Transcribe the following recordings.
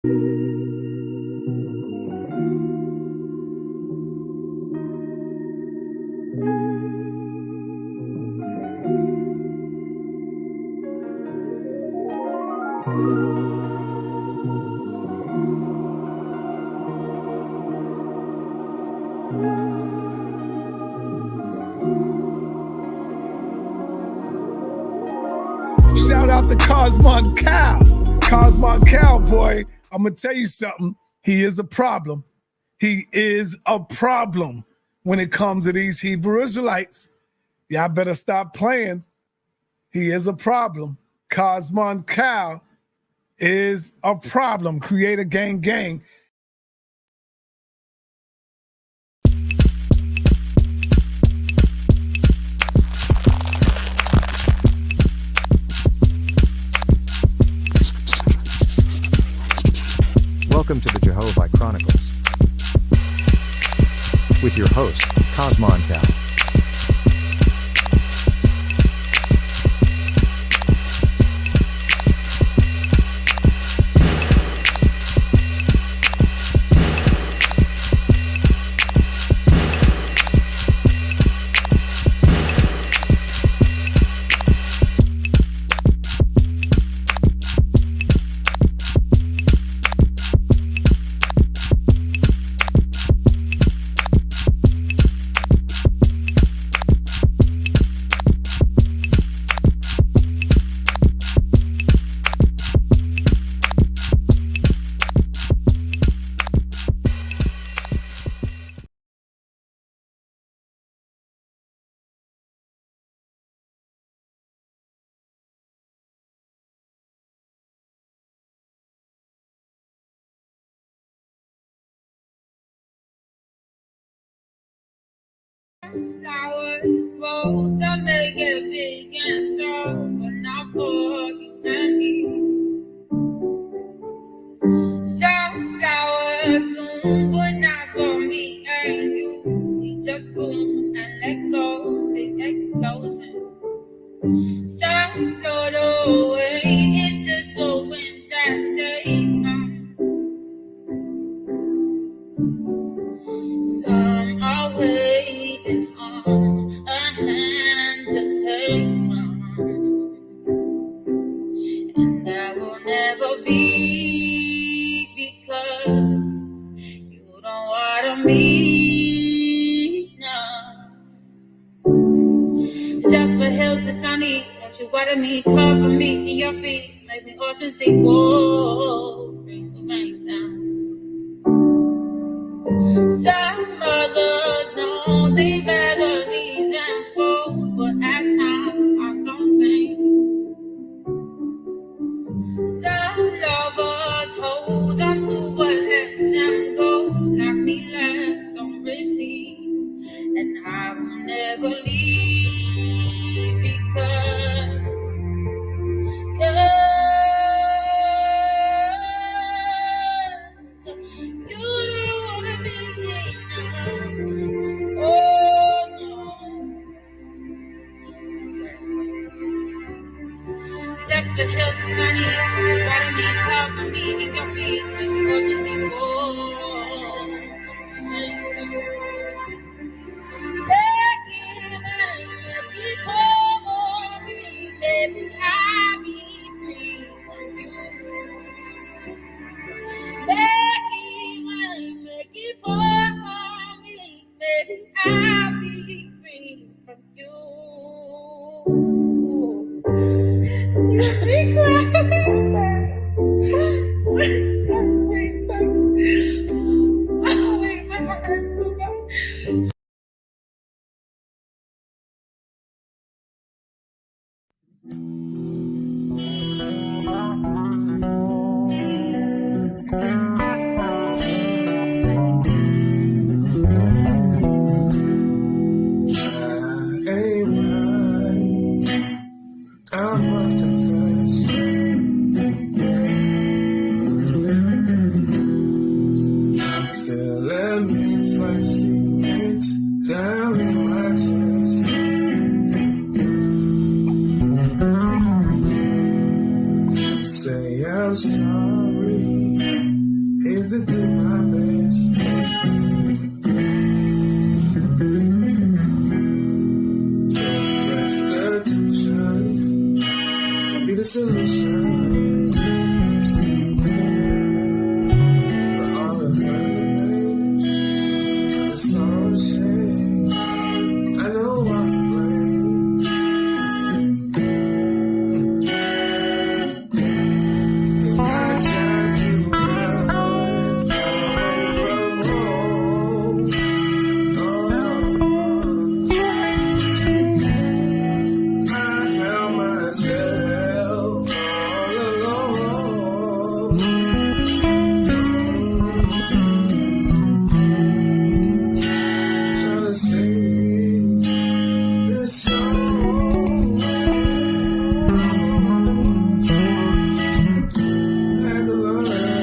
Shout out to Cosmon Cow. Cosmon Cowboy, I'm going to tell you something. He is a problem. He is a problem when it comes to these Hebrew Israelites. Y'all better stop playing. He is a problem. Cosmon Cow is a problem. Creator gang gang. Welcome to the Jehovih Chronicles with your host, Cosmon Cow. Flowers grow, some may get big and tall, but not for you and me. Some flowers bloom, but not for me and you. We just bloom and let go, big explosion. Some float away, it's just the wind that takes some. Some are waiting on a hand to say mine, and that will never be because you don't want me now. Zephyr hills is sunny, don't you water me, cover me in your feet, make me ocean sea. Whoa, bring the rain down. Some others know they'd rather leave than fall, but at times I don't think. Some lovers hold on to what lets them go, like me let them receive, and I will never leave because you don't wanna be enough. Oh no. Zephyr hills are sunny, water me, cover me in your feet, make the oceans equal. Make it for me, baby, I'll be free from you. Make it for me, baby, I'll be free from you. Be wait, my heart hurts so bad. I must confess, I'm feeling it's like secrets down in my chest. Say I'm sorry, to do my best. Restitution be the solution for all the hurt and pain, the sorrow and shame. I know I'm to blame. 'Cause I tried to run away from home. Oh, I found myself all alone. Trying to sing this song. Had to learn a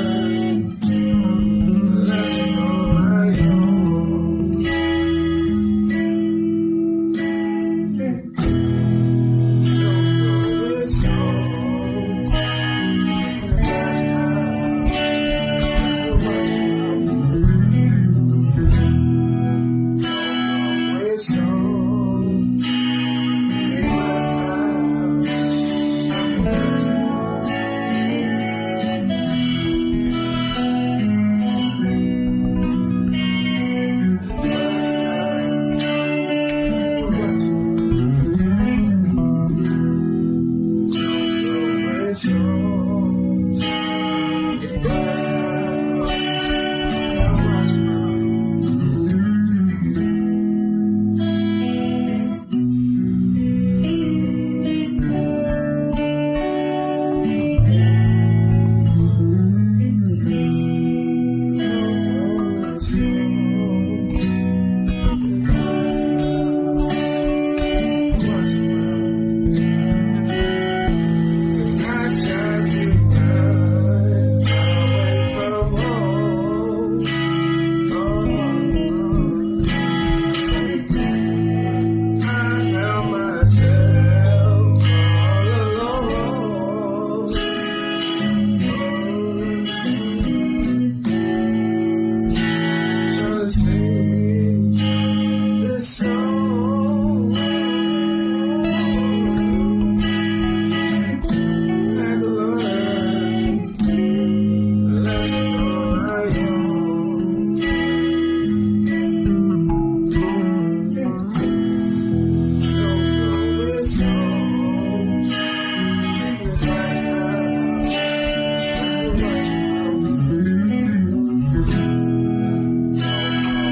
lesson on my own. Don't go this home. That's how I watch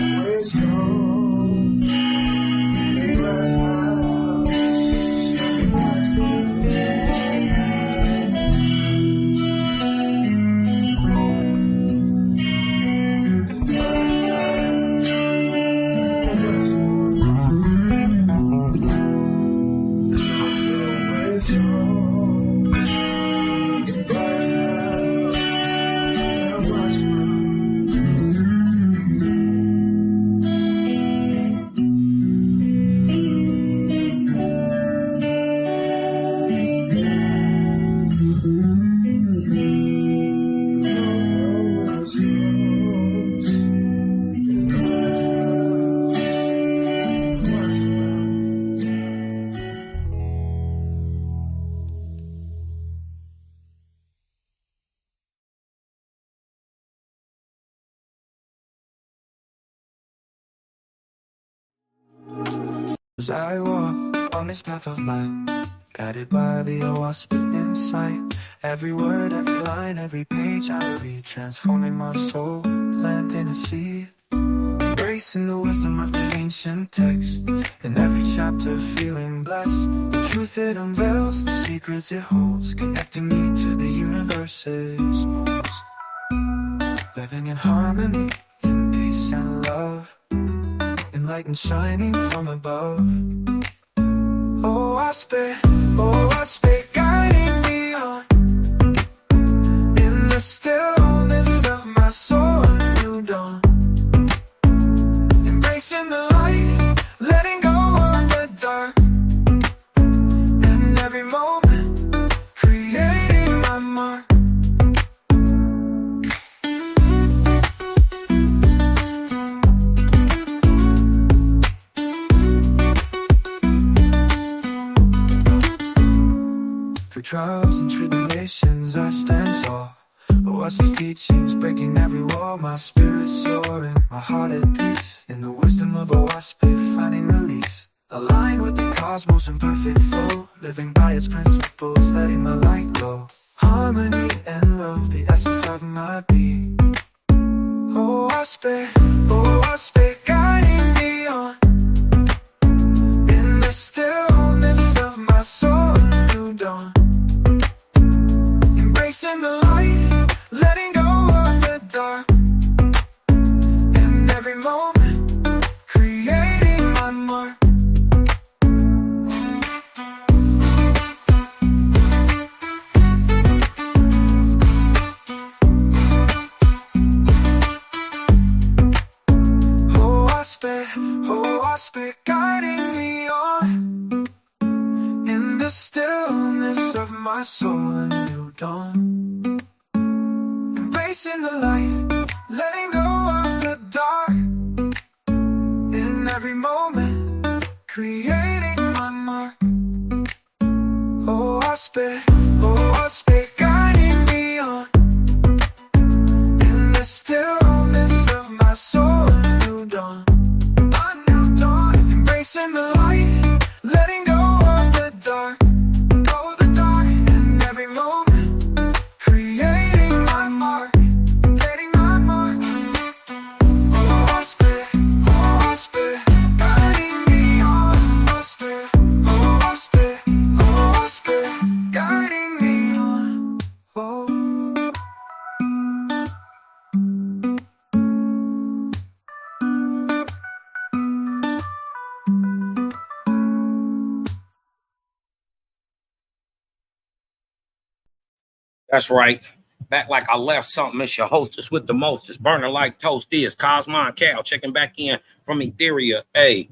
always home. That's how As I walk on this path of life, guided by the wasp insight. Every word, every line, every page I read, transforming my soul, planting a seed. Embracing the wisdom of the ancient text, in every chapter feeling blessed. The truth it unveils, the secrets it holds, connecting me to the universe's most. Living in harmony, in peace and love, enlightened, shining from above. Oh, I spit, guiding me on. In the stillness of my soul, a new dawn. Embracing the light, letting go of the dark. And every moment, creating my mark. trials and tribulations I stand tall. But watch these teachings breaking every wall. My spirit soaring, my heart at peace. In the wisdom of a wasp, finding release. Aligned with the cosmos in perfect flow. Living by its principles, letting my light glow. Harmony and love, the essence of my being. Oh, wasp, guiding me on. In the stillness of my soul, a new dawn. Embracing the light, letting go of the dark. In every moment, creating my mark. Oh, wasp, guiding me on. In the stillness of my soul, a new dawn. Embracing the light, letting go of the dark. In every moment, creating my mark. Oh, wasp, guiding me on. In the stillness of my soul, a new dawn. A new dawn, embracing the light, letting go of the dark. Go the dark, in every moment, creating my mark, creating my mark. Oh, wasp, guiding me on. Wasp, guiding me on. Oh. That's right. Back like I left something. It's your hostess with the most. It's burning like toast. This Cosmon Cal checking back in from Etheria. Hey,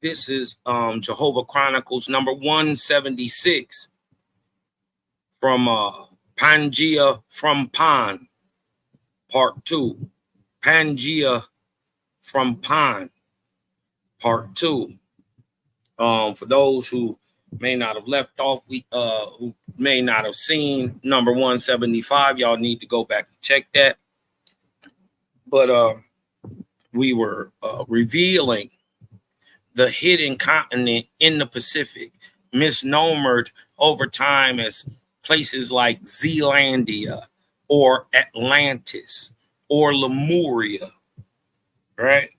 this is Jehovah Chronicles number 176 from Pangea from Pan, part 2. Pangea from Pan, part 2. For those who may not have left off, who may not have seen number 175, y'all need to go back and check that. But we were revealing the hidden continent in the Pacific, misnomered over time as places like Zealandia or Atlantis or Lemuria, right?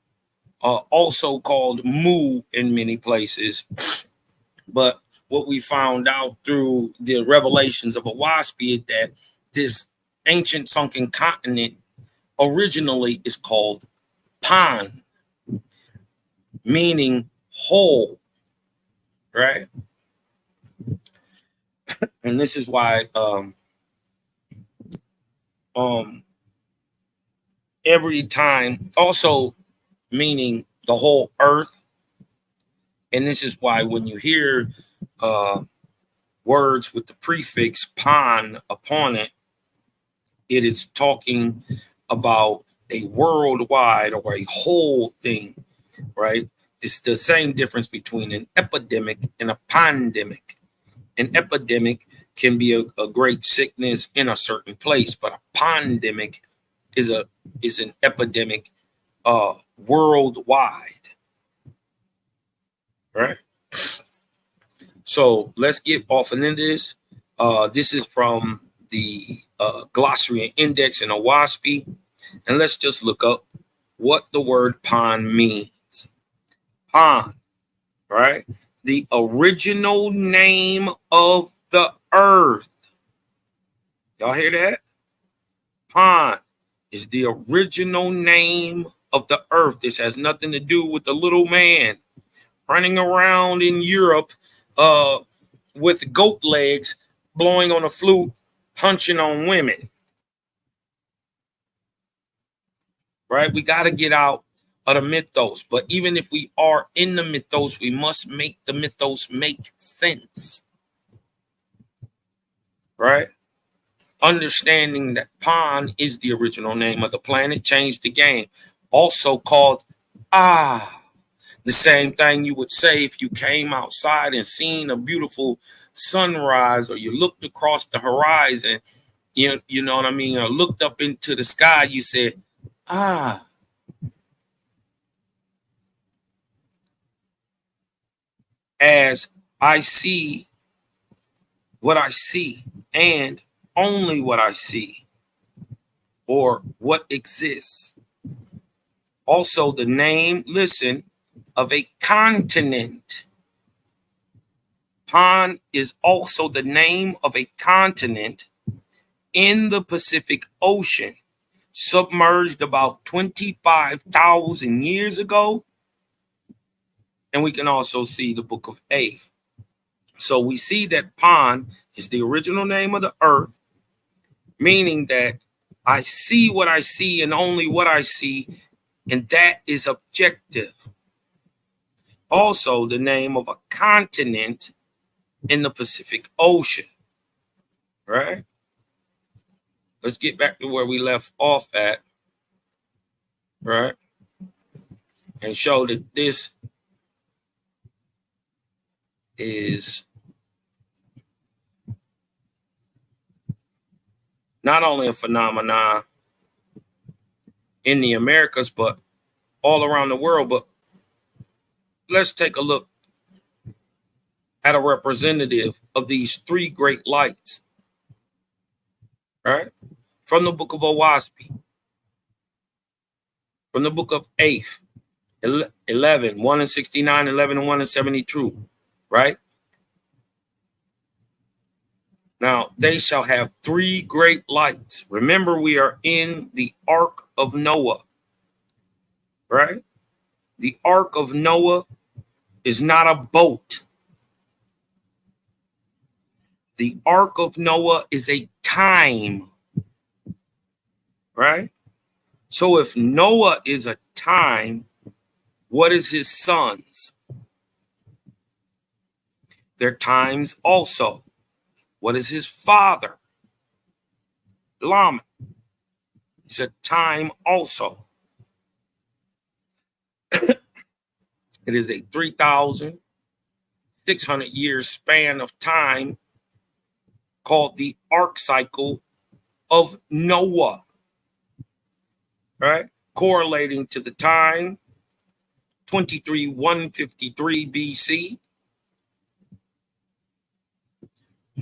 Also called Mu in many places. But what we found out through the revelations of a wasp is that this ancient sunken continent originally is called Pan, meaning whole, right? And this is why every time, also meaning the whole earth. And this is why when you hear words with the prefix pan upon it, it is talking about a worldwide or a whole thing, right? It's the same difference between an epidemic and a pandemic. An epidemic can be a great sickness in a certain place, but a pandemic is an epidemic worldwide. Right. So let's get off into this. This is from the glossary and index in Owaspy. And let's just look up what the word pan means. Pan, right? The original name of the earth. Y'all hear that? Pan is the original name of the earth. This has nothing to do with the little man running around in Europe with goat legs, blowing on a flute, hunching on women. Right? We got to get out of the mythos. But even if we are in the mythos, we must make the mythos make sense. Right? Understanding that Pan is the original name of the planet changed the game. Also called the same thing you would say if you came outside and seen a beautiful sunrise, or you looked across the horizon, you know what I mean, or looked up into the sky, you said, ah, as I see what I see, and only what I see, or what exists. Also, the name, listen, of a continent. Pan is also the name of a continent in the Pacific Ocean, submerged about 25,000 years ago. And we can also see the book of Ave. So we see that Pan is the original name of the earth, meaning that I see what I see and only what I see, and that is objective. Also, the name of a continent in the Pacific Ocean, right? Let's get back to where we left off at, right? And show that this is not only a phenomenon in the Americas, but all around the world. But let's take a look at a representative of these three great lights, right? From the book of Owaspi, from the book of Ave, 11, 1 and 69, 11 and 1 and 72, right? Now, they shall have three great lights. Remember, we are in the Ark of Noah, right? The Ark of Noah is not a boat. The Ark of Noah is a time, right? So if Noah is a time, what is his sons? They're times also. What is his father? Lamech. It's a time also. It is a 3,600 year span of time called the ark cycle of Noah, right? Correlating to the time 23,153 BC.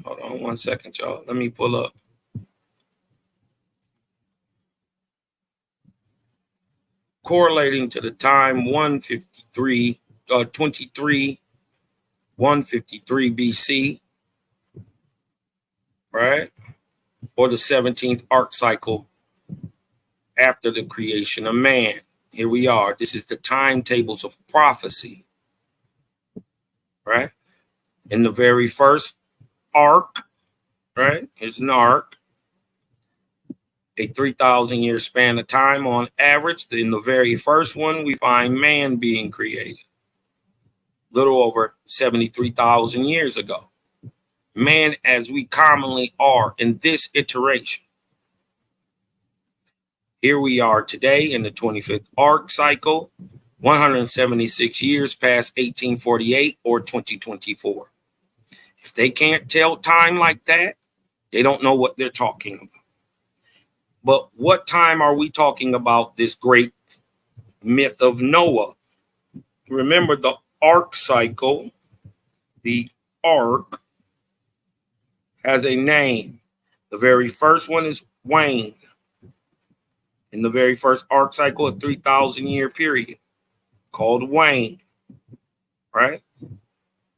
Hold on 1 second, y'all. Let me pull up. Correlating to the time 23,153 BC, right? Or the 17th ark cycle after the creation of man. Here we are. This is the timetables of prophecy, right? In the very first ark, right? Here's an ark, a 3,000 year span of time on average. In the very first one, we find man being created, little over 73,000 years ago. Man as we commonly are in this iteration. Here we are today in the 25th ark cycle, 176 years past 1848 or 2024. If they can't tell time like that, they don't know what they're talking about. But what time are we talking about this great myth of Noah? Remember the ark cycle, the ark has a name. The very first one is Wayne. In the very first ark cycle, a 3,000 year period called Wayne, right?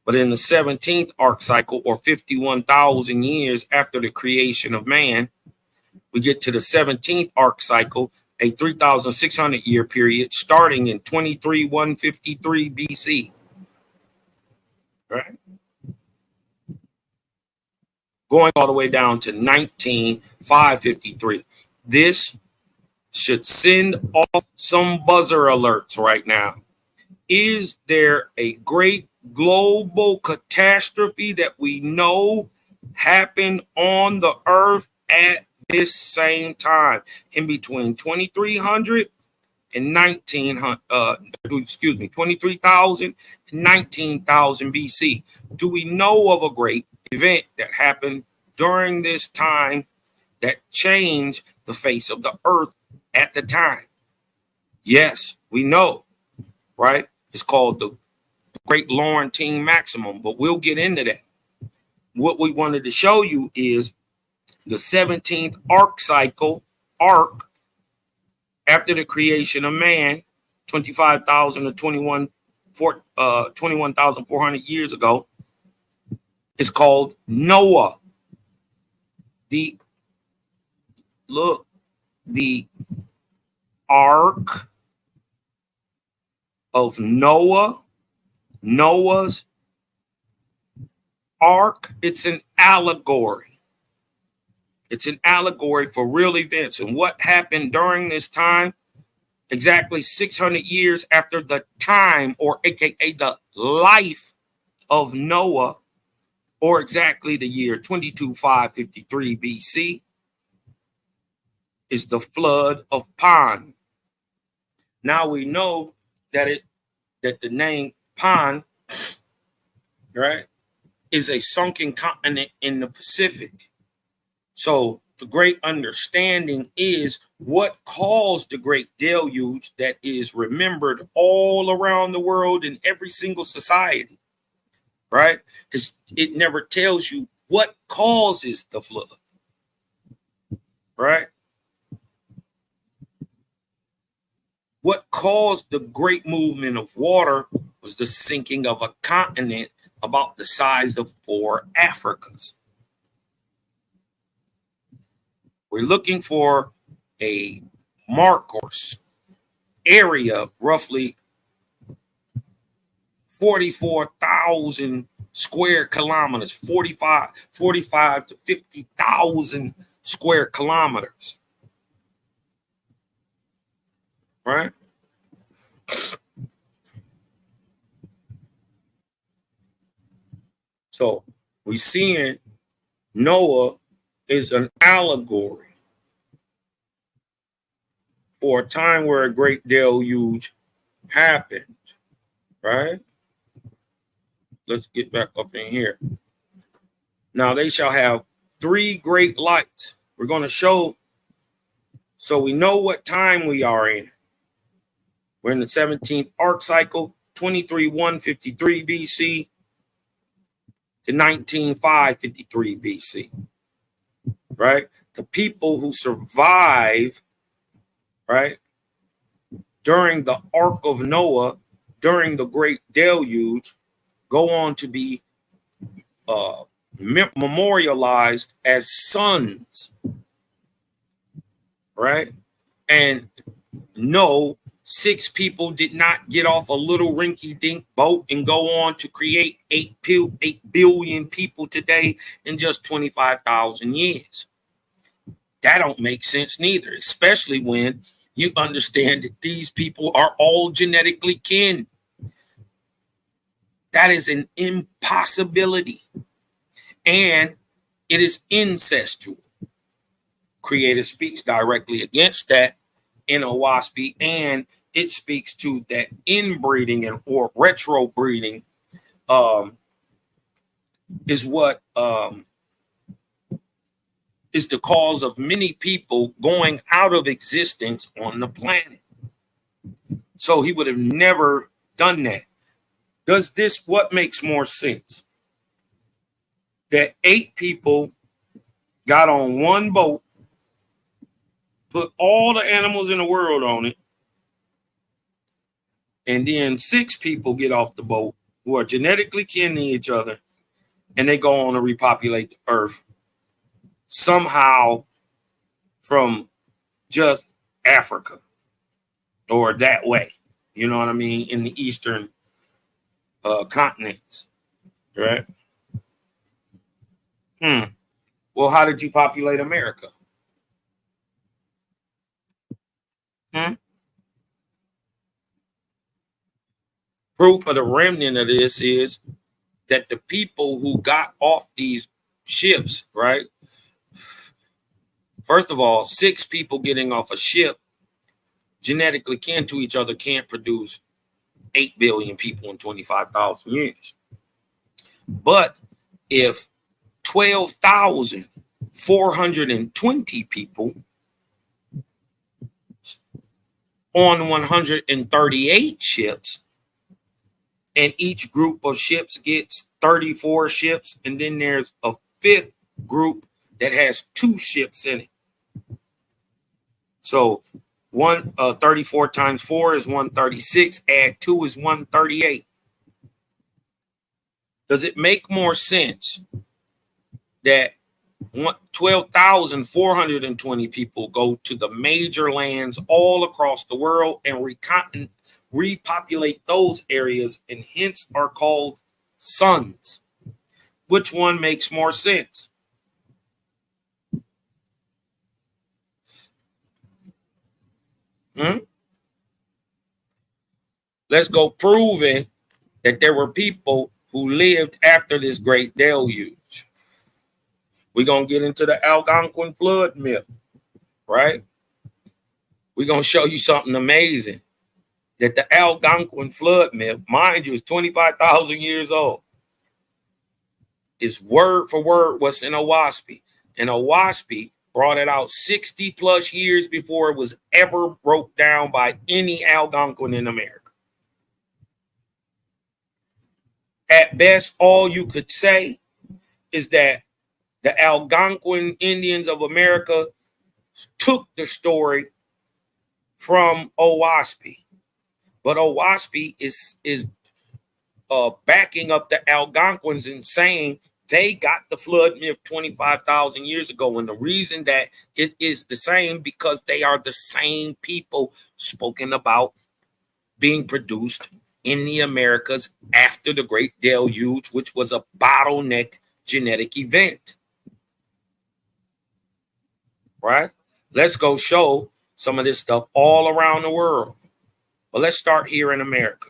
But in the 17th ark cycle, or 51,000 years after the creation of man, we get to the 17th ark cycle, a 3,600 year period starting in 23,153 BC, right? Going all the way down to 19,553. This should send off some buzzer alerts right now. Is there a great global catastrophe that we know happened on the earth at this same time, in between 2300 and 23,000 and 19,000 BC? Do we know of a great event that happened during this time that changed the face of the earth at the time. Yes, we know, right? It's called the Great Laurentine Maximum, but we'll get into that. What we wanted to show you is the 17th arc cycle, arc, after the creation of man, 25,000 to 21,400 years ago, is called Noah. The ark of Noah, Noah's ark, it's an allegory. It's an allegory for real events. And what happened during this time, exactly 600 years after the time, or AKA the life of Noah, or exactly the year 22,553 BC, is the flood of Pan. Now we know that the name Pan, right, is a sunken continent in the Pacific. So the great understanding is what caused the great deluge that is remembered all around the world in every single society, right? Because it never tells you what causes the flood, right? What caused the great movement of water was the sinking of a continent about the size of 4 Africas. We're looking for a mark or area, roughly 44,000 square kilometers, 45 to 50,000 square kilometers. Right? So we're seeing Noah is an allegory for a time where a great deluge happened, right? Let's get back up in here. Now they shall have 3 great lights. We're going to show, so we know what time we are in. We're in the 17th arc cycle, 23,153 BC to 19,553 BC, right? The people who survive, right, during the ark of Noah, during the great deluge, go on to be memorialized as sons, right? And no, 6 people did not get off a little rinky-dink boat and go on to create 8 billion people today in just 25,000 years. That don't make sense neither, especially when you understand that these people are all genetically kin. That is an impossibility. And it is incestual. Creator speaks directly against that in Owaspy, and it speaks to that inbreeding and or retrobreeding is what is the cause of many people going out of existence on the planet. So he would have never done that. Does this, what makes more sense? That 8 people got on one boat, put all the animals in the world on it, and then 6 people get off the boat who are genetically kin to each other, and they go on to repopulate the earth somehow from just Africa or that way, you know what I mean, in the eastern continents, right? Well, how did you populate America? Proof of the remnant of this is that the people who got off these ships, right? First of all, 6 people getting off a ship genetically kin to each other can't produce 8 billion people in 25,000 years. But if 12,420 people on 138 ships, and each group of ships gets 34 ships, and then there's a fifth group that has 2 ships in it. So 34 times 4 is 136, add 2 is 138. Does it make more sense that 12,420 people go to the major lands all across the world and repopulate those areas, and hence are called sons? Which one makes more sense? Let's go proving that there were people who lived after this great deluge. We're going to get into the Algonquin flood myth, right? We're going to show you something amazing. That the Algonquin flood myth, mind you, is 25,000 years old. It's word for word what's in Owaspy. And Owaspy brought it out 60 plus years before it was ever broke down by any Algonquin in America. At best, all you could say is that the Algonquin Indians of America took the story from Owaspy, but Owaspy is backing up the Algonquins and saying they got the flood myth 25,000 years ago. And the reason that it is the same, because they are the same people spoken about being produced in the Americas after the Great Deluge, which was a bottleneck genetic event. Right? Let's go show some of this stuff all around the world. But let's start here in America.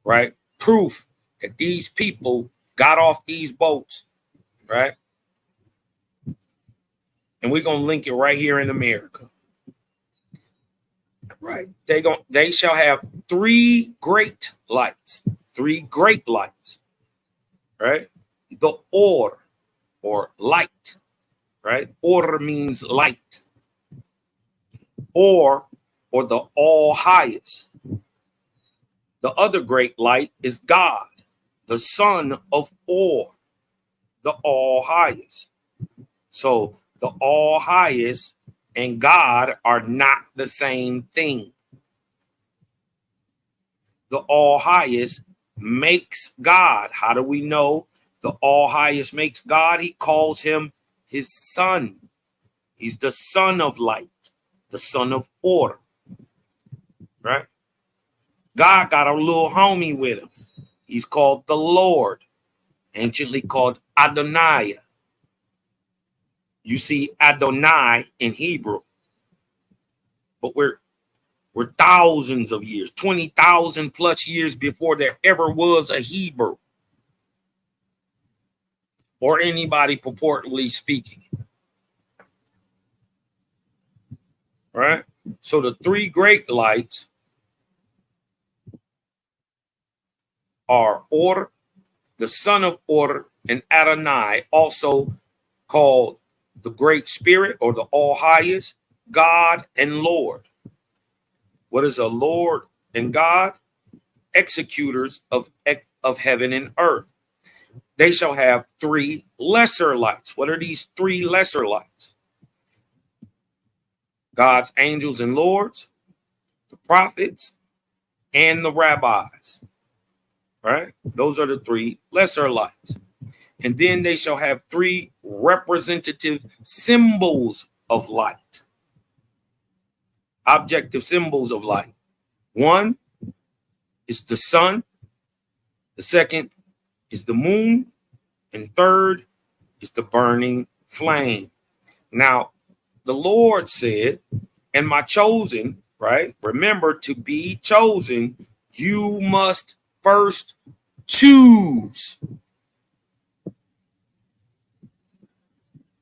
Right? Proof that these people got off these boats. Right? And we're going to link it right here in America. Right? They shall have 3 great lights. 3 great lights. Right? The order, or light. Right? Order means light. Or the all highest. The other great light is God, the son of Or, the all highest. So the all highest and God are not the same thing. The all highest makes God. How do we know the all highest makes God? He calls him his son. He's the son of light, the son of order. Right? God got a little homie with him. He's called the Lord, anciently called Adonai. You see Adonai in Hebrew. But we're thousands of years, 20,000 plus years before there ever was a Hebrew or anybody purportedly speaking. Right? So the 3 great lights are order, the son of order, and Adonai, also called the Great Spirit or the All Highest, God and Lord. What is a Lord and God? Executors of heaven and earth. They shall have 3 lesser lights. What are these 3 lesser lights? God's angels and lords, the prophets, and the rabbis. Right? Those are the 3 lesser lights. And then they shall have 3 representative symbols of light. Objective symbols of light. 1 is the sun. The second is the moon. And third is the burning flame. Now, the Lord said, and my chosen, right? Remember, to be chosen, you must first choose.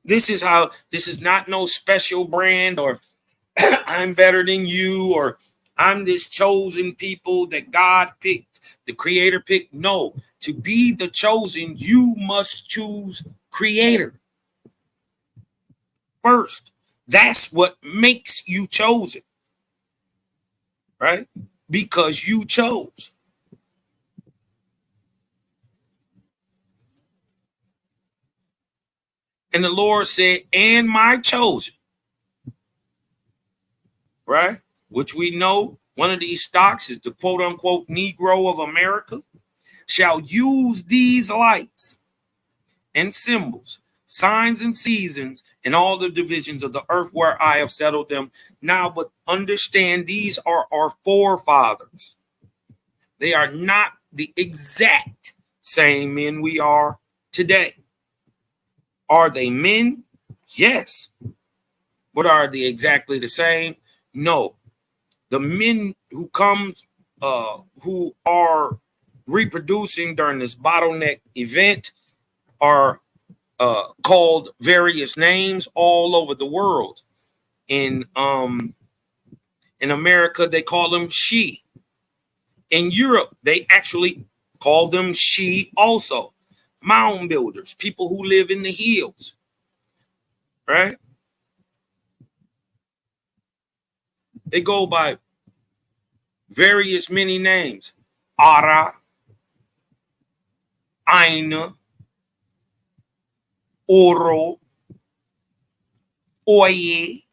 This is not no special brand or I'm better than you or I'm this chosen people that God picked, the creator picked. No, to be the chosen, you must choose creator first. That's what makes you chosen, right? Because you chose. And the Lord said, and my chosen, right? Which we know one of these stocks is the quote unquote Negro of America, shall use these lights and symbols, signs and seasons, in all the divisions of the earth where I have settled them. Now, but understand, these are our forefathers. They are not the exact same men we are today. Are they men? Yes. But are they exactly the same? No. The men who come, who are reproducing during this bottleneck event are called various names all over the world. In America, they call them she. In Europe, they actually call them she also. Mound builders, people who live in the hills, right? They go by various many names. Ara, Aina, Oro, Oye.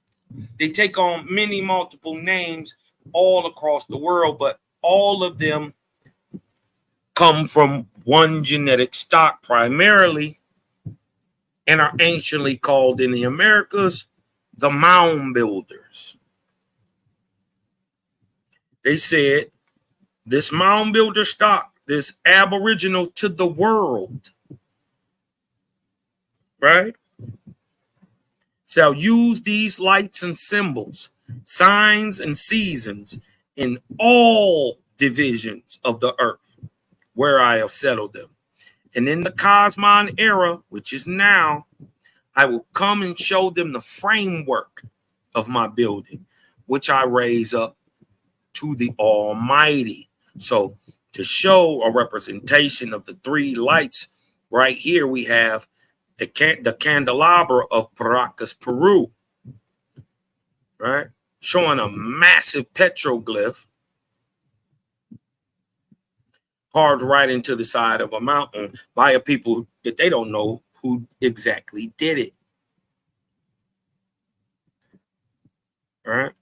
They take on many multiple names all across the world, but all of them come from one genetic stock primarily and are anciently called in the Americas the mound builders. They said this mound builder stock, this aboriginal to the world, right, shall use these lights and symbols, signs and seasons in all divisions of the earth where I have settled them. And in the Cosmon era, which is now, I will come and show them the framework of my building, which I raise up to the Almighty. So to show a representation of the three lights, right here we have the candelabra of Paracas, Peru, right? Showing a massive petroglyph carved right into the side of a mountain by a people that they don't know who exactly did it. All right.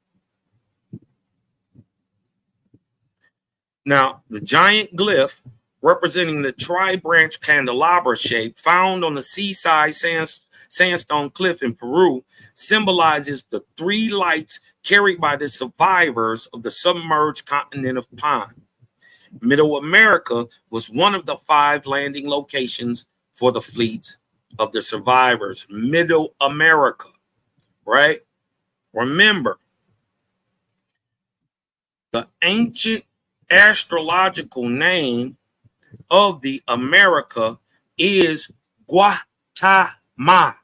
Now, the giant glyph representing the tri-branch candelabra shape found on the seaside sandstone cliff in Peru symbolizes the three lights carried by the survivors of the submerged continent of Pan. Middle America was one of the 5 landing locations for the fleets of the survivors. Middle America, right? Remember, the ancient astrological name of the America is Guatemala,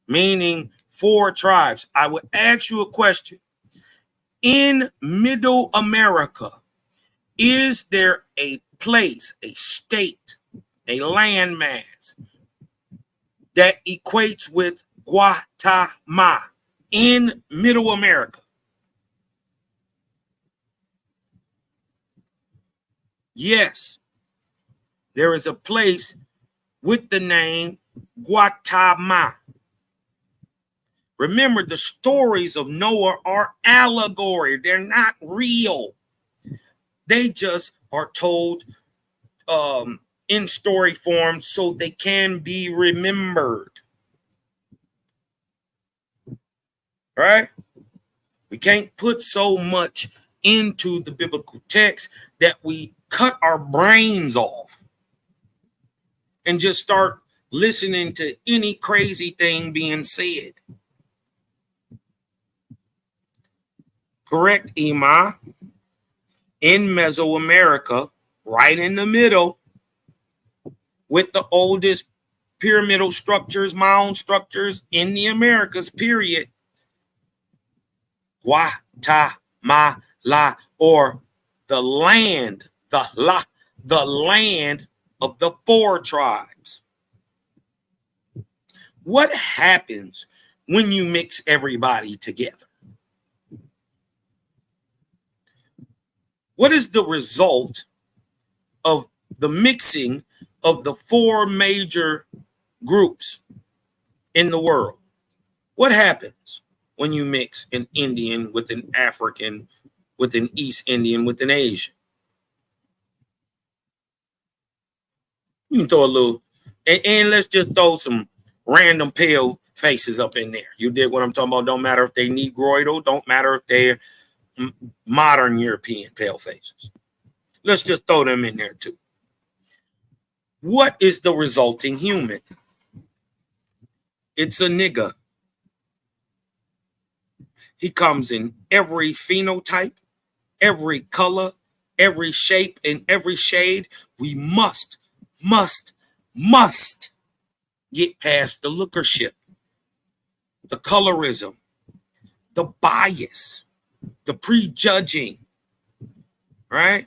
meaning 4 tribes. I would ask you a question. In Middle America, is there a place, a state, a landmass that equates with Guatemala in Middle America? Yes, there is a place with the name Guatemala. Remember, the stories of Noah are allegory. They're not real. They just are told in story form so they can be remembered. Right? We can't put so much into the biblical text that we cut our brains off and just start listening to any crazy thing being said. Correct, Ima. In Mesoamerica, right in the middle, with the oldest pyramidal structures, mound structures in the Americas, period, Guatemala, or the land, the land of the 4 tribes. What happens when you mix everybody together? What is the result of the mixing of the four major groups in the world? What happens when you mix an Indian with an African, with an East Indian, with an Asian? You can throw a little, and let's just throw some random pale faces up in there. You dig what I'm talking about? Don't matter if they Negroidal, don't matter if they're modern European pale faces. Let's just throw them in there too. What is the resulting human? It's a nigga. He comes in every phenotype, every color, every shape, and every shade. We must get past the lookership, the colorism, the bias, the prejudging, right?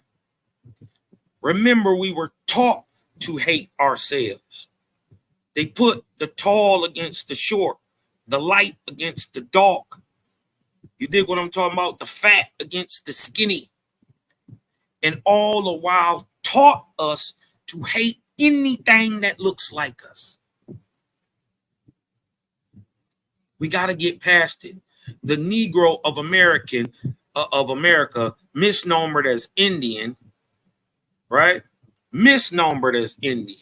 Remember, we were taught to hate ourselves. They put the tall against the short, the light against the dark. You dig what I'm talking about? The fat against the skinny. And all the while taught us to hate anything that looks like us. We got to get past it. The Negro of America, misnomered as Indian, right? Misnomered as Indian,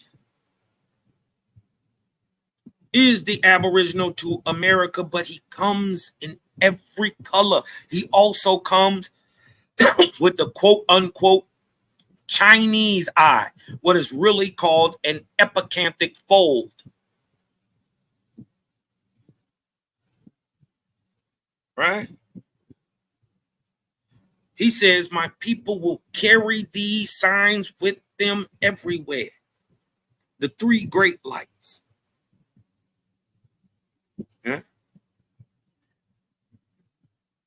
is the Aboriginal to America, but he comes in every color. He also comes with the quote unquote Chinese eye, what is really called an epicanthic fold. Right? He says, my people will carry these signs with them everywhere. The three great lights. Yeah.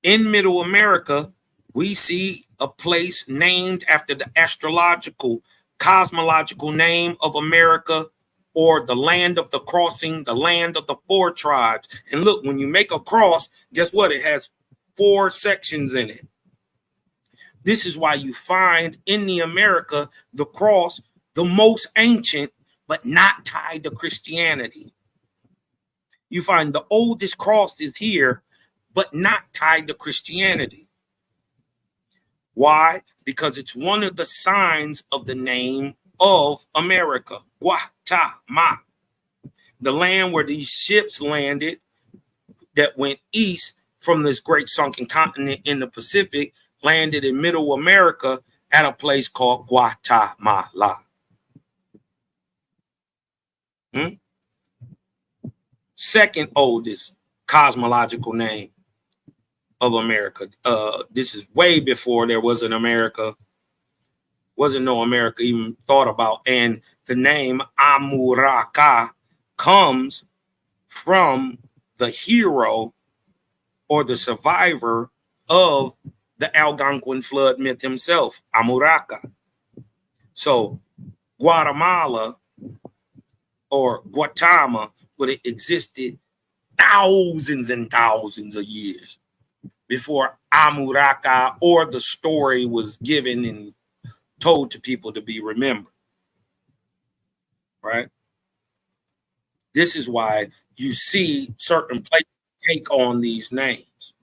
In Middle America, we see a place named after the astrological, cosmological name of America, or the land of the crossing, the land of the four tribes. And look, when you make a cross, guess what? It has 4 sections in it. This is why you find in the America, the cross, the most ancient, but not tied to Christianity. You find the oldest cross is here, but not tied to Christianity. Why? Because it's one of the signs of the name of America, Guatemala, the land where these ships landed that went east from this great sunken continent in the Pacific, landed in Middle America at a place called Guatemala. Second oldest cosmological name of America. This is way before there was an America. Wasn't no America even thought about. And the name Amuraka comes from the hero or the survivor of the Algonquin flood myth himself, Amuraka. So Guatemala or Guatemala would have existed thousands and thousands of years before Amuraka or the story was given and told to people to be remembered, right? This is why you see certain places take on these names.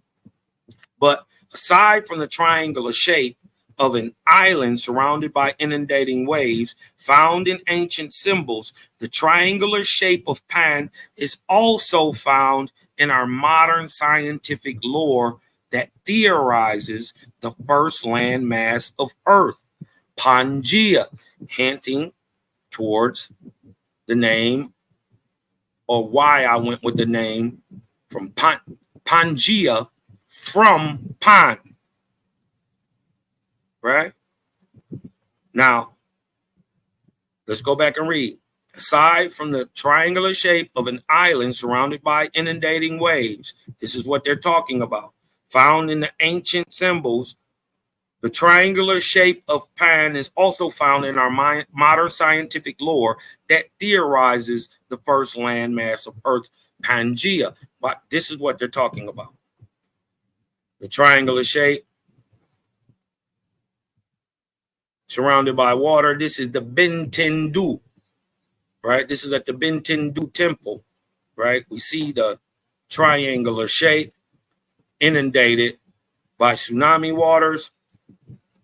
But aside from the triangular shape of an island surrounded by inundating waves found in ancient symbols, the triangular shape of Pan is also found in our modern scientific lore that theorizes the first landmass of Earth, Pangea, hinting towards the name, or why I went with the name from Pangea, from Pan. Right? Now, let's go back and read. Aside from the triangular shape of an island surrounded by inundating waves, this is what they're talking about. Found in the ancient symbols The triangular shape of Pan is also found in our modern scientific lore that theorizes the first landmass of Earth, Pangea. But this is what they're talking about. The triangular shape surrounded by water. This is the Bintindu, right? This is at the Bintindu temple, right? We see the triangular shape inundated by tsunami waters.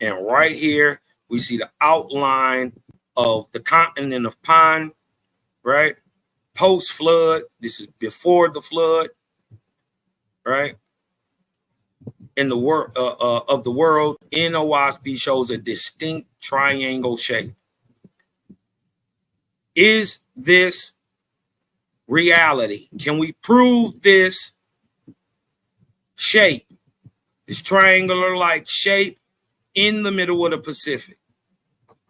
And right here, we see the outline of the continent of Pan, right? Post-flood. This is before the flood, right? In the world of the world in Owaspy shows a distinct triangle shape. Is this reality? Can we prove this shape, this triangular-like shape in the middle of the Pacific?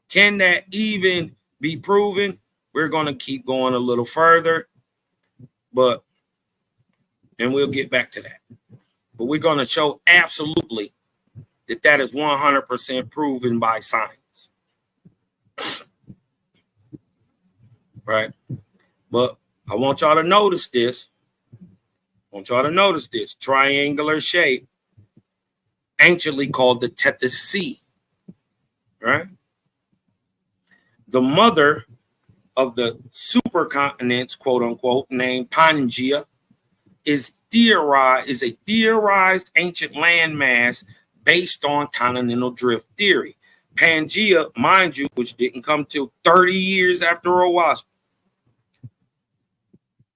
Can that even be proven? We're going to keep going a little further, and we'll get back to that. But we're going to show absolutely that is 100% proven by science. Right? But I want y'all to notice this. Triangular shape, anciently called the Tethys Sea. Right? The mother of the supercontinents, quote unquote, named Pangea, is a theorized ancient landmass based on continental drift theory. Pangea, mind you, which didn't come till 30 years after Owaspy.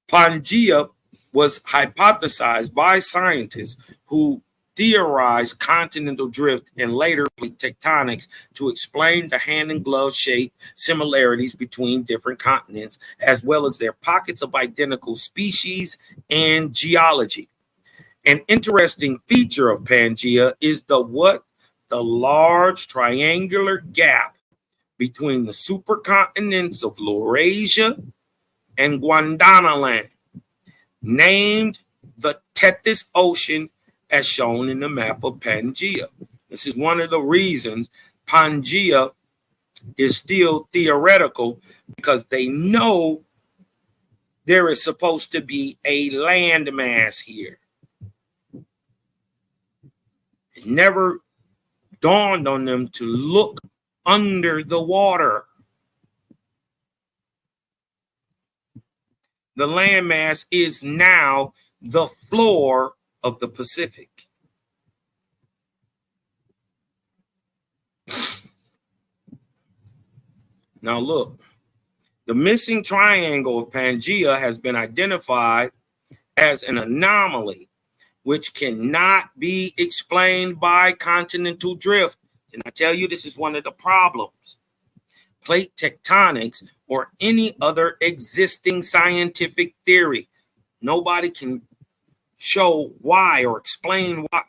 Pangea was hypothesized by scientists who theorized continental drift and later plate tectonics to explain the hand and glove shape similarities between different continents, as well as their pockets of identical species and geology. An interesting feature of Pangea is the large triangular gap between the supercontinents of Laurasia and Gondwanaland, named the Tethys Ocean, as shown in the map of Pangea. This is one of the reasons Pangea is still theoretical, because they know there is supposed to be a landmass here. It never dawned on them to look under the water. The landmass is now the floor of the Pacific. Now look, the missing triangle of Pangea has been identified as an anomaly which cannot be explained by continental drift. And I tell you, this is one of the problems. Plate tectonics or any other existing scientific theory, nobody can show why or explain why.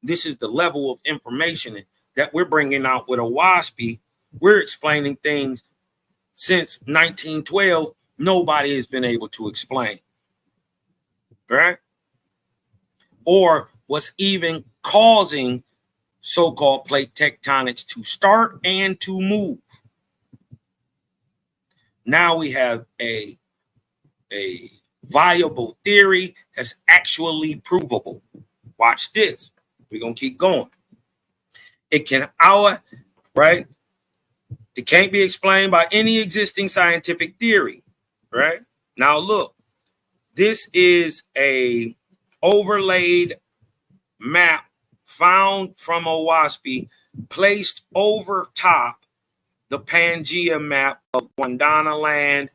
This is the level of information that we're bringing out with Owaspy. We're explaining things since 1912 nobody has been able to explain, right? Or what's even causing so-called plate tectonics to start and to move. Now we have a viable theory that's actually provable. Watch this. We're going to keep going. It can't be explained by any existing scientific theory, right? Now look, this is a overlaid map found from Owaspy, placed over top the Pangea map of Gondwanaland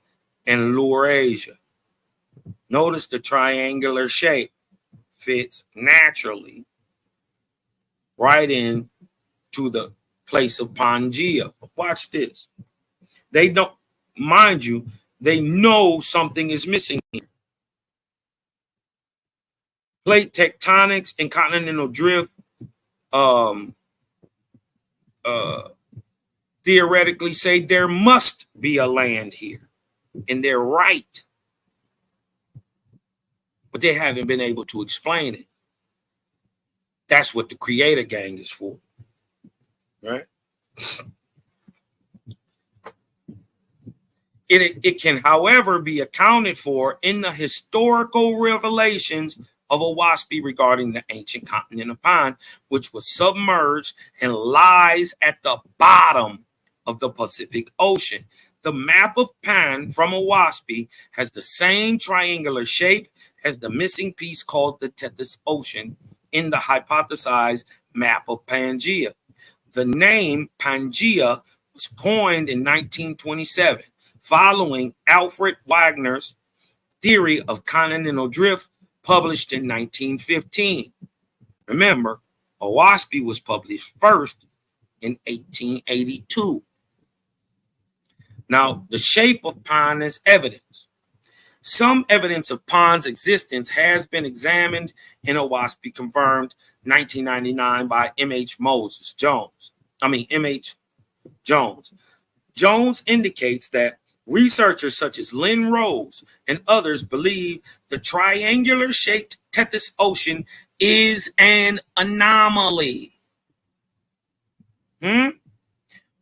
and Laurasia. Notice the triangular shape fits naturally right in to the place of Pangea. But watch this. They don't, mind you, they know something is missing here. Plate tectonics and continental drift theoretically say there must be a land here, and they're right, but they haven't been able to explain it. That's what the Creator Gang is for. right? It can, however, be accounted for in the historical revelations of Owaspy regarding the ancient continent of Pan, which was submerged and lies at the bottom of the Pacific Ocean. The map of Pan from Owaspy has the same triangular shape as the missing piece called the Tethys Ocean in the hypothesized map of Pangea. The name Pangea was coined in 1927. Following Alfred Wagner's theory of continental drift, published in 1915. Remember, Owaspy was published first in 1882. Now, the shape of Pan is evidence. Some evidence of Pan's existence has been examined in Owaspy, confirmed 1999 by M.H. Jones. Jones indicates that researchers such as Lynn Rose and others believe the triangular-shaped Tethys Ocean is an anomaly.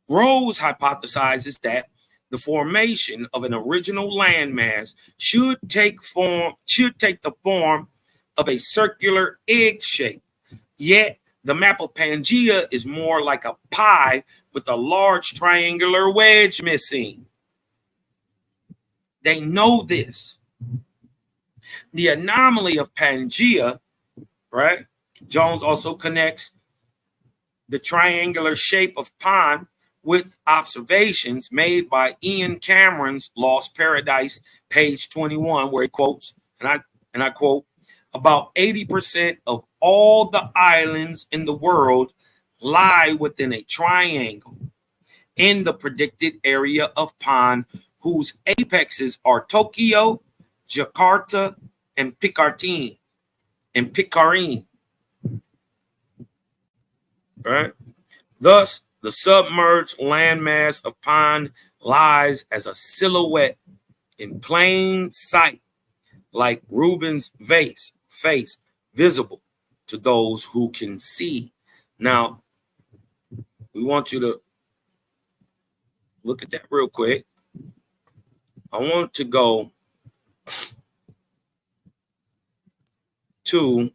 Rose hypothesizes that the formation of an original landmass should take the form of a circular egg shape. Yet the map of Pangea is more like a pie with a large triangular wedge missing. They know this. The anomaly of Pangea, right? Jones also connects the triangular shape of Pan with observations made by Ian Cameron's Lost Paradise, page 21, where he quotes, and I quote, about 80% of all the islands in the world lie within a triangle in the predicted area of Pan, whose apexes are Tokyo, Jakarta, and Pitcairn. Right? Thus, the submerged landmass of Pan lies as a silhouette in plain sight, like Rubens' face, visible to those who can see. Now, we want you to look at that real quick. I want to go to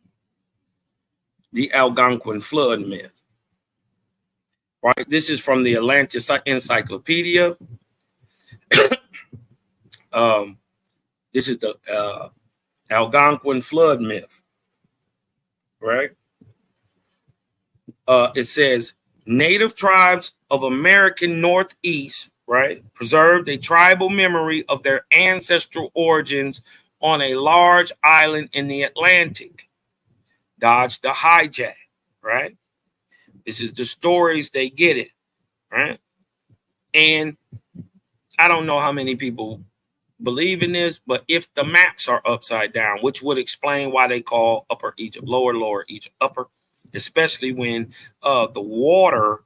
the Algonquin flood myth. Right? This is from the Atlantis Encyclopedia. This is the Algonquin flood myth. Right? It says native tribes of American Northeast, right, preserved a tribal memory of their ancestral origins on a large island in the Atlantic. Dodged the hijack, right? This is the stories they get it, right? And I don't know how many people believe in this, but if the maps are upside down, which would explain why they call Upper Egypt lower Egypt upper, especially when the water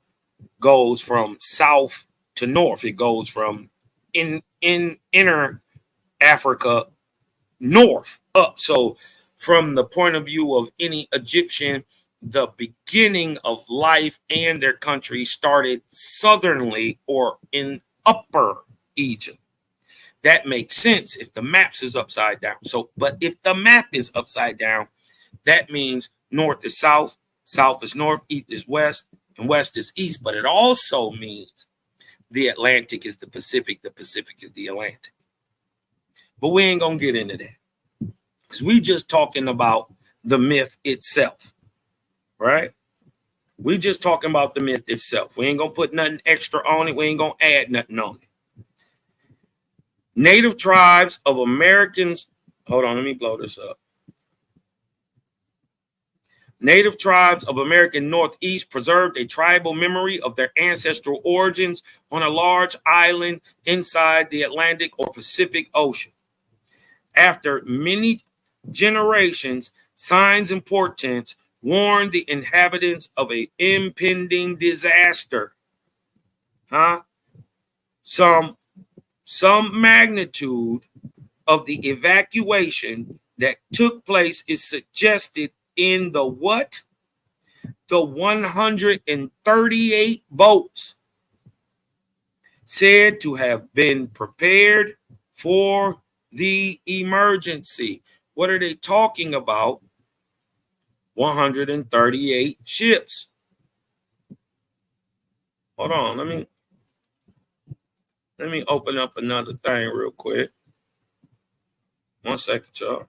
goes from south to north. It goes from in inner Africa north up. So from the point of view of any Egyptian, the beginning of life and their country started southernly or in Upper Egypt. That makes sense if the maps is upside down. So, but if the map is upside down, that means north is south, south is north, east is west, and west is east. But it also means the Atlantic is the Pacific is the Atlantic. But we ain't going to get into that, because we just talking about the myth itself, right? We just talking about the myth itself. We ain't going to put nothing extra on it. We ain't going to add nothing on it. Native tribes of Americans, hold on, let me blow this up. Native tribes of American Northeast preserved a tribal memory of their ancestral origins on a large island inside the Atlantic or Pacific Ocean. After many generations, signs and portents warned the inhabitants of an impending disaster. Some magnitude of the evacuation that took place is suggested in the what? the 138 boats said to have been prepared for the emergency. What are they talking about? 138 ships. Hold on, let me open up another thing real quick. 1 second, y'all.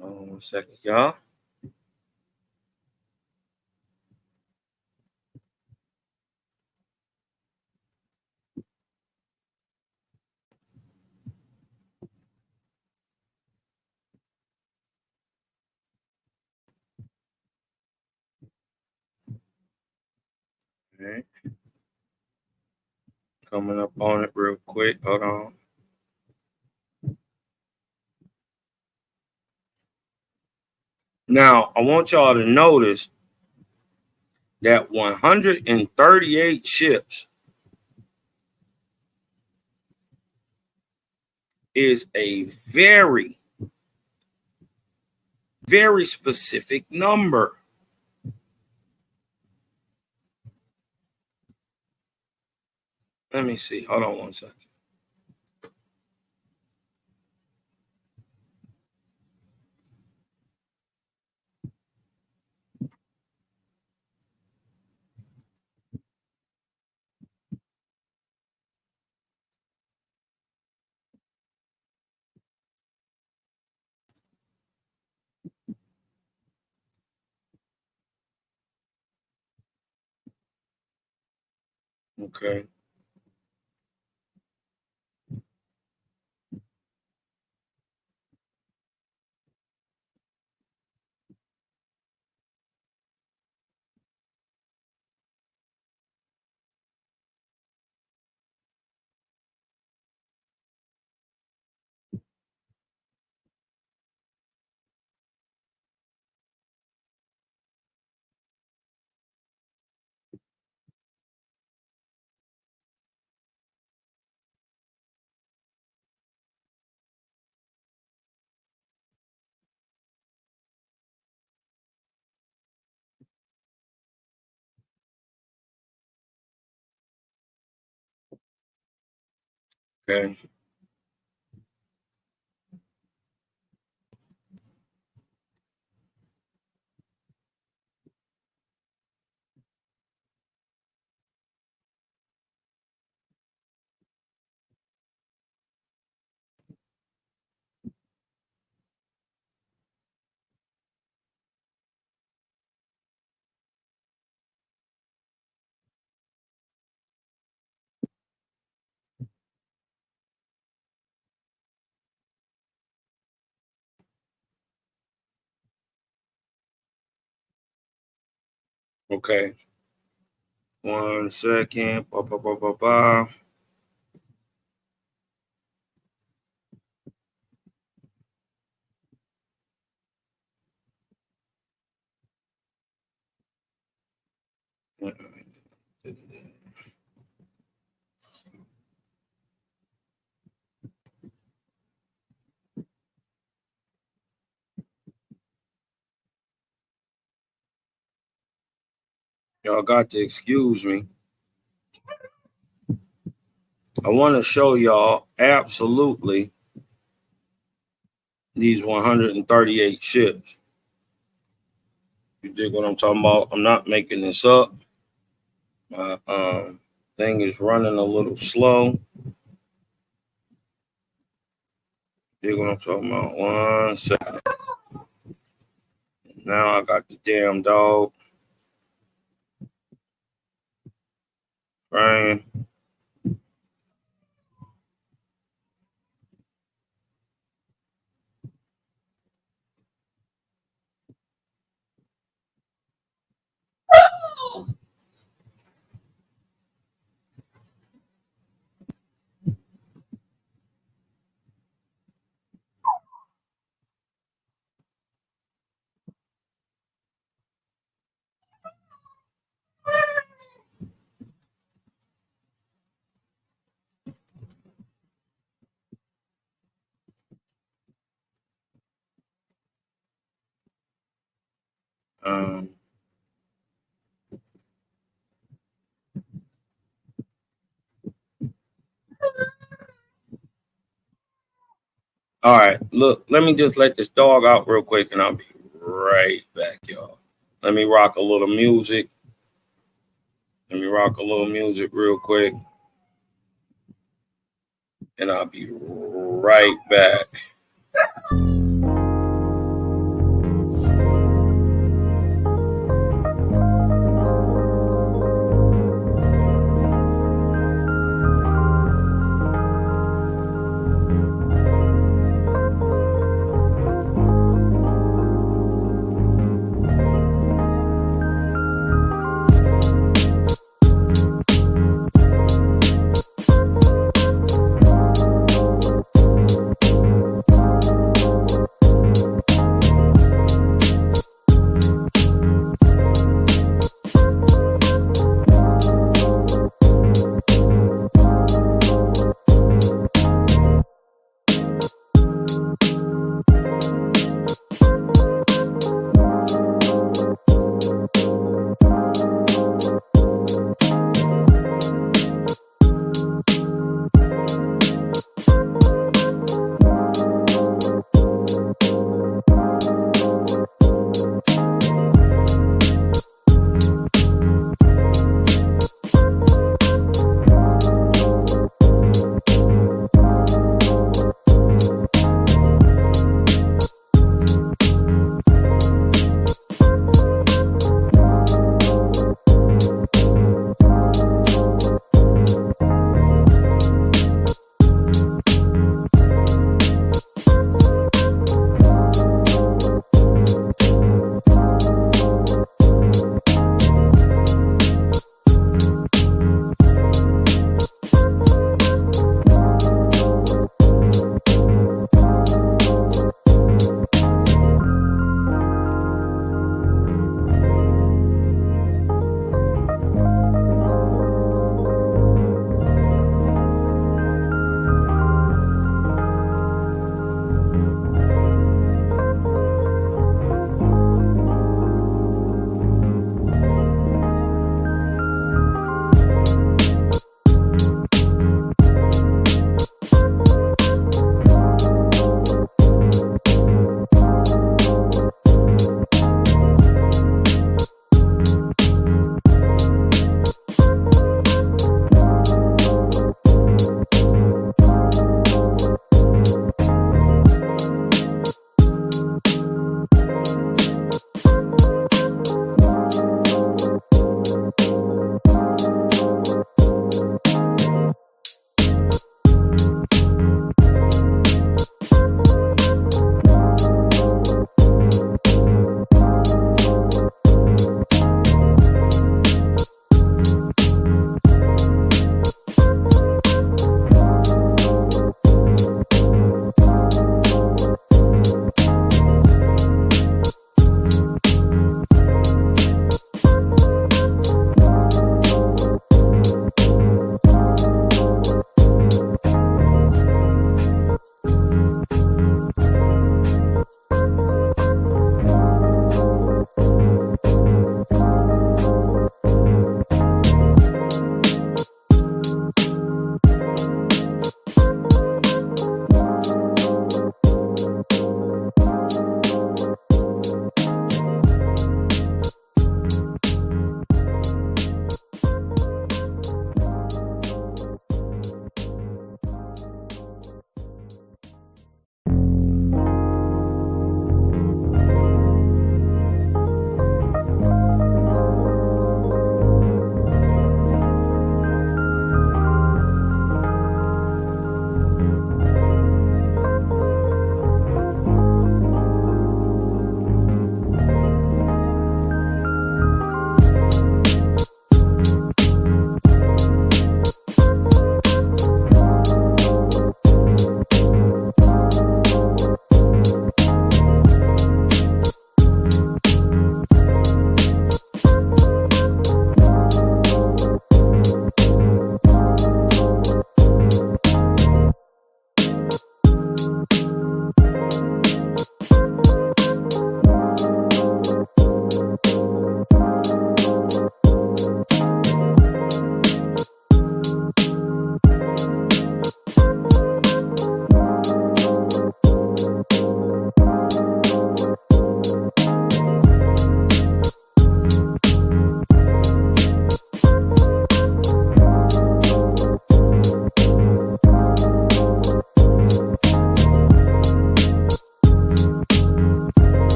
Hold on 1 second, y'all. All right. Coming up on it real quick. Hold on. Now, I want y'all to notice that 138 ships is a very, very specific number. Let me see. Hold on 1 second. Okay. Okay. Okay. 1 second. Ba, ba, ba, ba, ba. Y'all got to excuse me. I want to show y'all absolutely these 138 ships. You dig what I'm talking about? I'm not making this up. My thing is running a little slow. Dig what I'm talking about? 1 second. Now I got the damn dog. Right. All right, look, let me just let this dog out real quick and I'll be right back, y'all. Let me rock a little music. Real quick. And I'll be right back.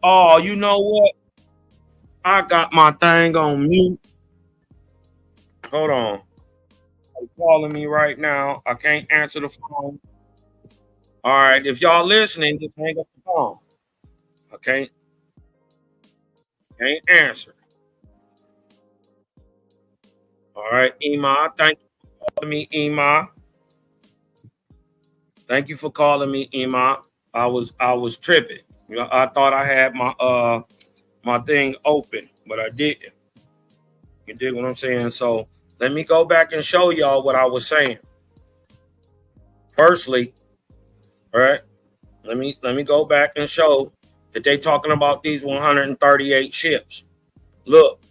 Oh, you know what? I got my thing on mute. Hold on. They're calling me right now. I can't answer the phone. All right. If y'all listening, just hang up the phone. I can't answer. All right, Ema. Thank you for calling me, Ema. Thank you for calling me, Ema. I was tripping. You know, I thought I had my thing open, but I didn't. You dig what I'm saying? So let me go back and show y'all what I was saying. Firstly, all right, let me go back and show that they talking about these 138 ships. Look,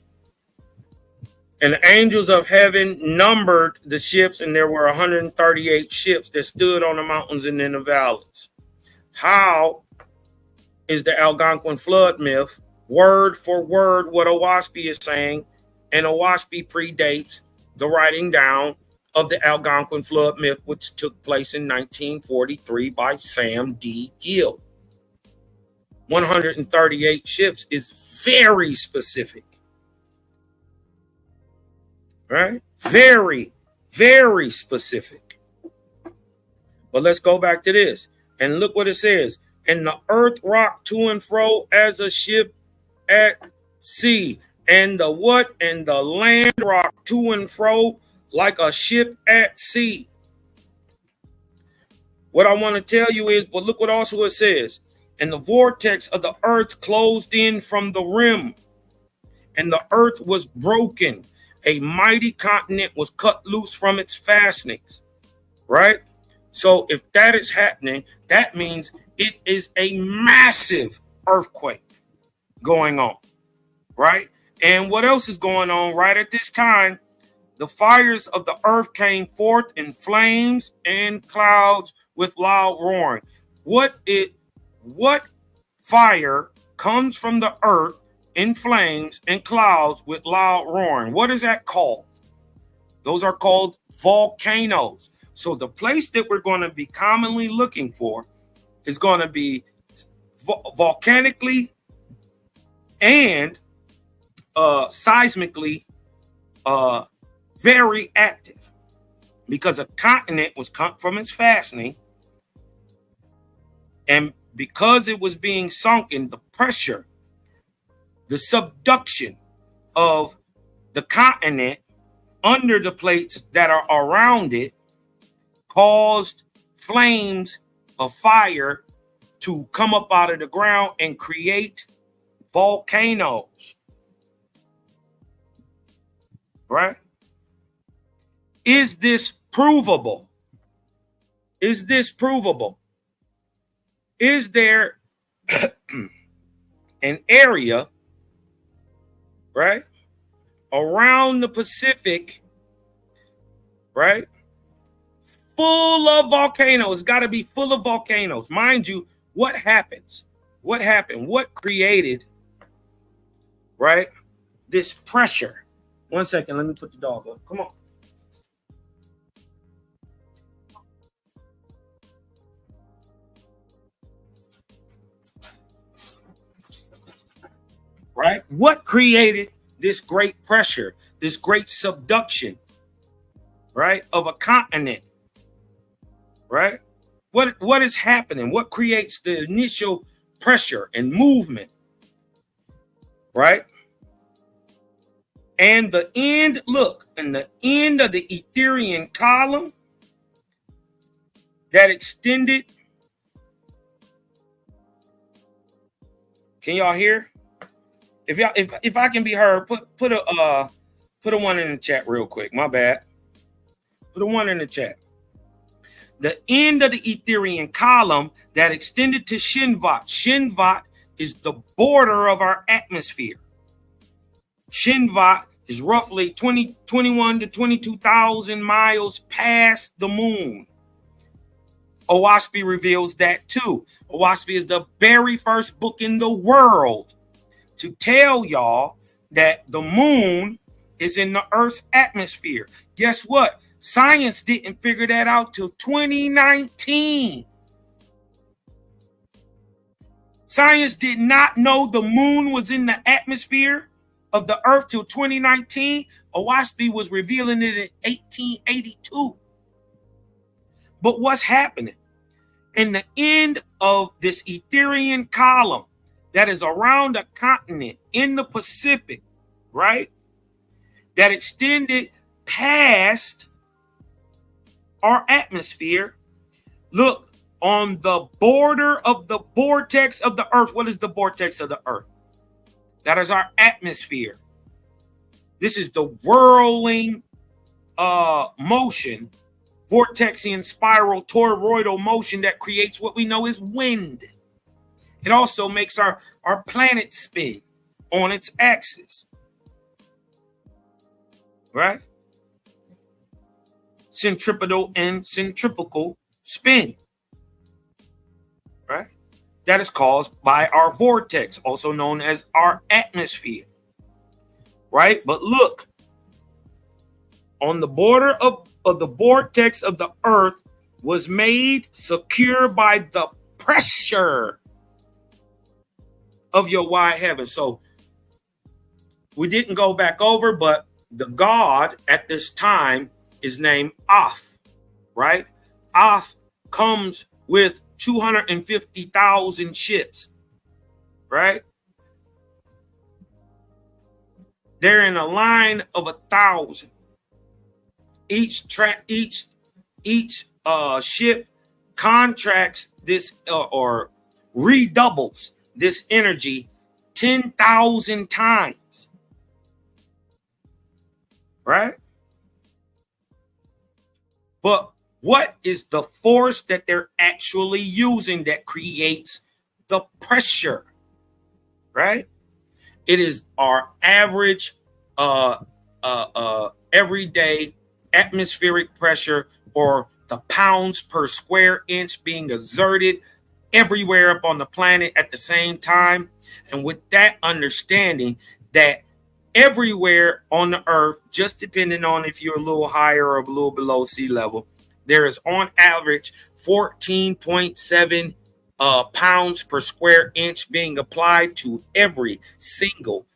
and the angels of heaven numbered the ships, and there were 138 ships that stood on the mountains and in the valleys. How is the Algonquin flood myth word for word what Owaspie is saying? And Owaspie predates the writing down of the Algonquin flood myth, which took place in 1943 by Sam D. Gill. 138 ships is very specific. Right? Very, very specific. But let's go back to this and look what it says. And the earth rocked to and fro as a ship at sea. And the what? And the land rocked to and fro like a ship at sea. What I want to tell you is, but look what also it says. And the vortex of the earth closed in from the rim. And the earth was broken. A mighty continent was cut loose from its fastenings, right? So if that is happening, that means it is a massive earthquake going on, right? And what else is going on right at this time? The fires of the earth came forth in flames and clouds with loud roaring. What fire comes from the earth in flames and clouds with loud roaring? What is that called? Those are called volcanoes. So the place that we're going to be commonly looking for is going to be volcanically and seismically very active, because a continent was cut from its fastening, and because it was being sunken, the pressure, the subduction of the continent under the plates that are around it caused flames of fire to come up out of the ground and create volcanoes. Right? Is this provable? Is this provable? Is there an area, right, around the Pacific, right, full of volcanoes? It's got to be full of volcanoes. Mind you, what happens? What happened? What created, right, this pressure? 1 second, let me put the dog up. Come on. Right? What created this great pressure, this great subduction, right, of a continent? Right? What is happening? What creates the initial pressure and movement? Right? And the end, look, and the end of the Ethereum column that extended. Can y'all hear? If I can be heard, put a one in the chat real quick. My bad. Put a one in the chat. The end of the Ethereum column that extended to Shinvat. Shinvat is the border of our atmosphere. Shinvat is roughly 21 to 22,000 miles past the moon. Owaspie reveals that too. Owaspie is the very first book in the world to tell y'all that the moon is in the Earth's atmosphere. Guess what? Science didn't figure that out till 2019. Science did not know the moon was in the atmosphere of the earth till 2019. Owaspie was revealing it in 1882. But what's happening? In the end of this Ethereal column that is around a continent in the Pacific, right? That extended past our atmosphere. Look, on the border of the vortex of the earth. What is the vortex of the earth? That is our atmosphere. This is the whirling motion, vortexian spiral toroidal motion that creates what we know as wind. It also makes our planet spin on its axis. Right? Centripetal and centrifugal spin. Right? That is caused by our vortex, also known as our atmosphere. Right? But look, on the border of the vortex of the earth was made secure by the pressure of your wide heaven. So we didn't go back over, but the god at this time is named Oth, right? Oth comes with 250,000 ships, right? They're in a line of 1,000. Each ship contracts this or redoubles this energy 10,000 times, right? But what is the force that they're actually using that creates the pressure, right? It is our average everyday atmospheric pressure, or the pounds per square inch being exerted everywhere up on the planet at the same time. And with that understanding that everywhere on the earth, just depending on if you're a little higher or a little below sea level, there is on average 14.7 pounds per square inch being applied to every single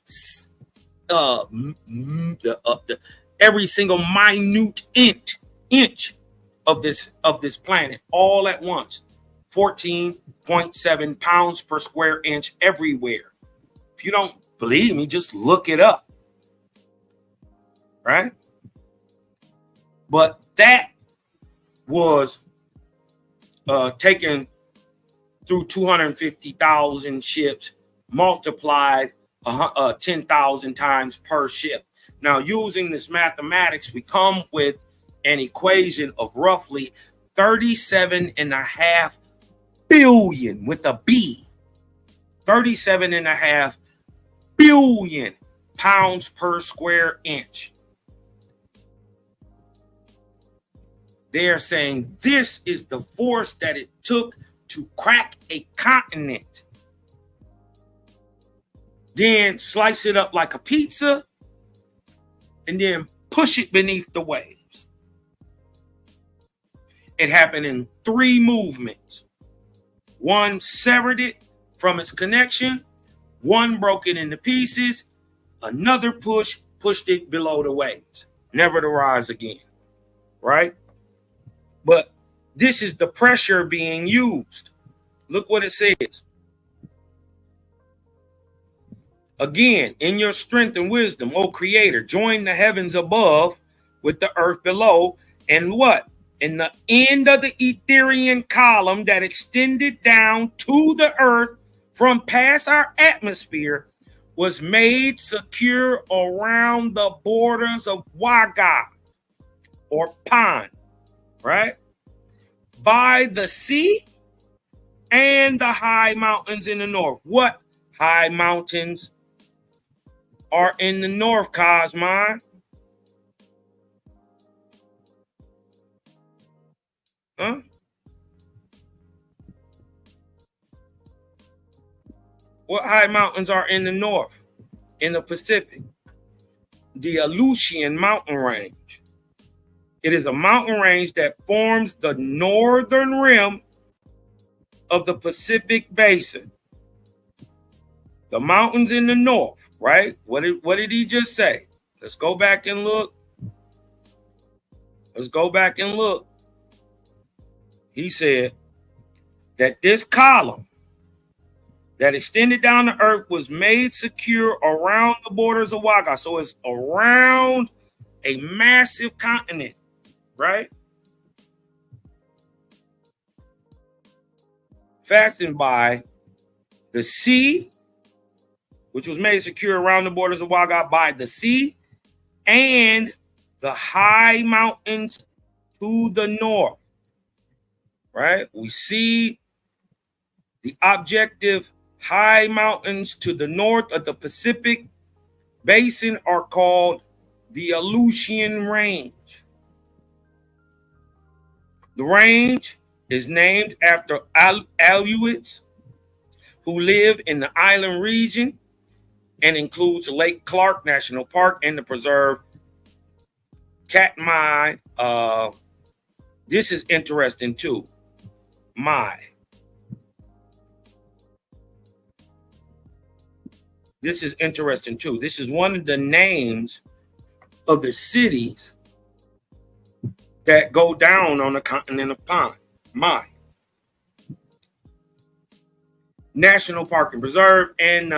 every single minute inch of this planet, all at once. 14.7 pounds per square inch everywhere. If you don't believe me, just look it up, right? But that was taken through 250,000 ships, multiplied 10,000 times per ship. Now, using this mathematics, we come with an equation of roughly 37.5 billion with a B, 37.5 billion pounds per square inch. They're saying this is the force that it took to crack a continent, then slice it up like a pizza, and then push it beneath the waves. It happened in 3 movements. One severed it from its connection. One broke it into pieces. Another pushed it below the waves, never to rise again, right? But this is the pressure being used. Look what it says. Again, in your strength and wisdom, O Creator, join the heavens above with the earth below. And what? In the end of the Ethereal column that extended down to the earth from past our atmosphere was made secure around the borders of Waga or Pond, right? By the sea and the high mountains in the north. What high mountains are in the north, Cosmon? Huh? What high mountains are in the north, in the Pacific? The Aleutian mountain range. It is a mountain range that forms the northern rim of the Pacific basin. The mountains in the north, right? What did he just say? Let's go back and look. Let's go back and look. He said that this column that extended down the earth was made secure around the borders of Waga. So it's around a massive continent, right? Fastened by the sea, which was made secure around the borders of Waga by the sea, and the high mountains to the north, right? We see the objective high mountains to the north of the Pacific Basin are called the Aleutian Range. The range is named after Aleutians who live in the island region and includes Lake Clark National Park and the preserve Katmai. This is interesting too. This is interesting too. This is one of the names of the cities that go down on the continent of Mai. National Park and Preserve and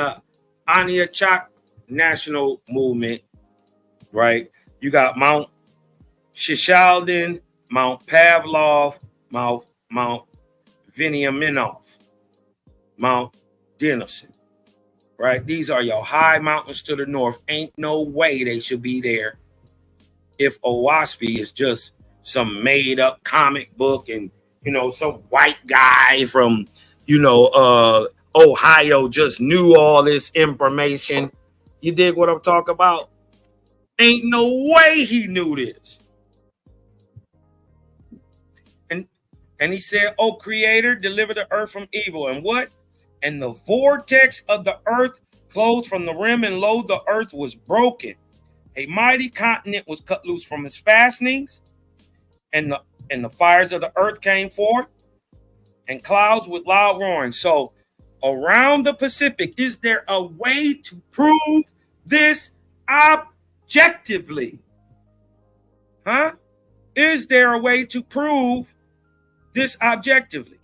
Aniakchak National Movement, right? You got Mount Shishaldin, Mount Pavlov, Mount Veniaminov, Mount Denison, right? These are your high mountains to the north. Ain't no way they should be there if Owaspie is just some made up comic book and, you know, some white guy from, you know, Ohio just knew all this information. You dig what I'm talking about? Ain't no way he knew this. And he said, "Oh, Creator, deliver the earth from evil." And what? And the vortex of the earth closed from the rim, and lo, the earth was broken. A mighty continent was cut loose from its fastenings, and the fires of the earth came forth, and clouds with loud roaring. So around the Pacific, is there a way to prove this objectively? Huh? Is there a way to prove this objectively?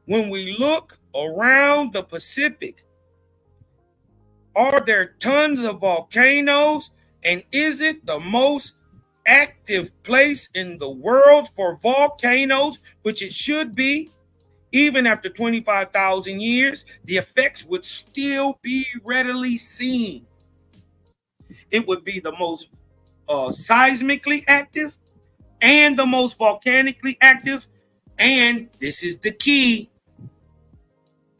When we look around the Pacific, are there tons of volcanoes? And is it the most active place in the world for volcanoes, which it should be? Even after 25,000 years, the effects would still be readily seen. It would be the most seismically active and the most volcanically active. And this is the key.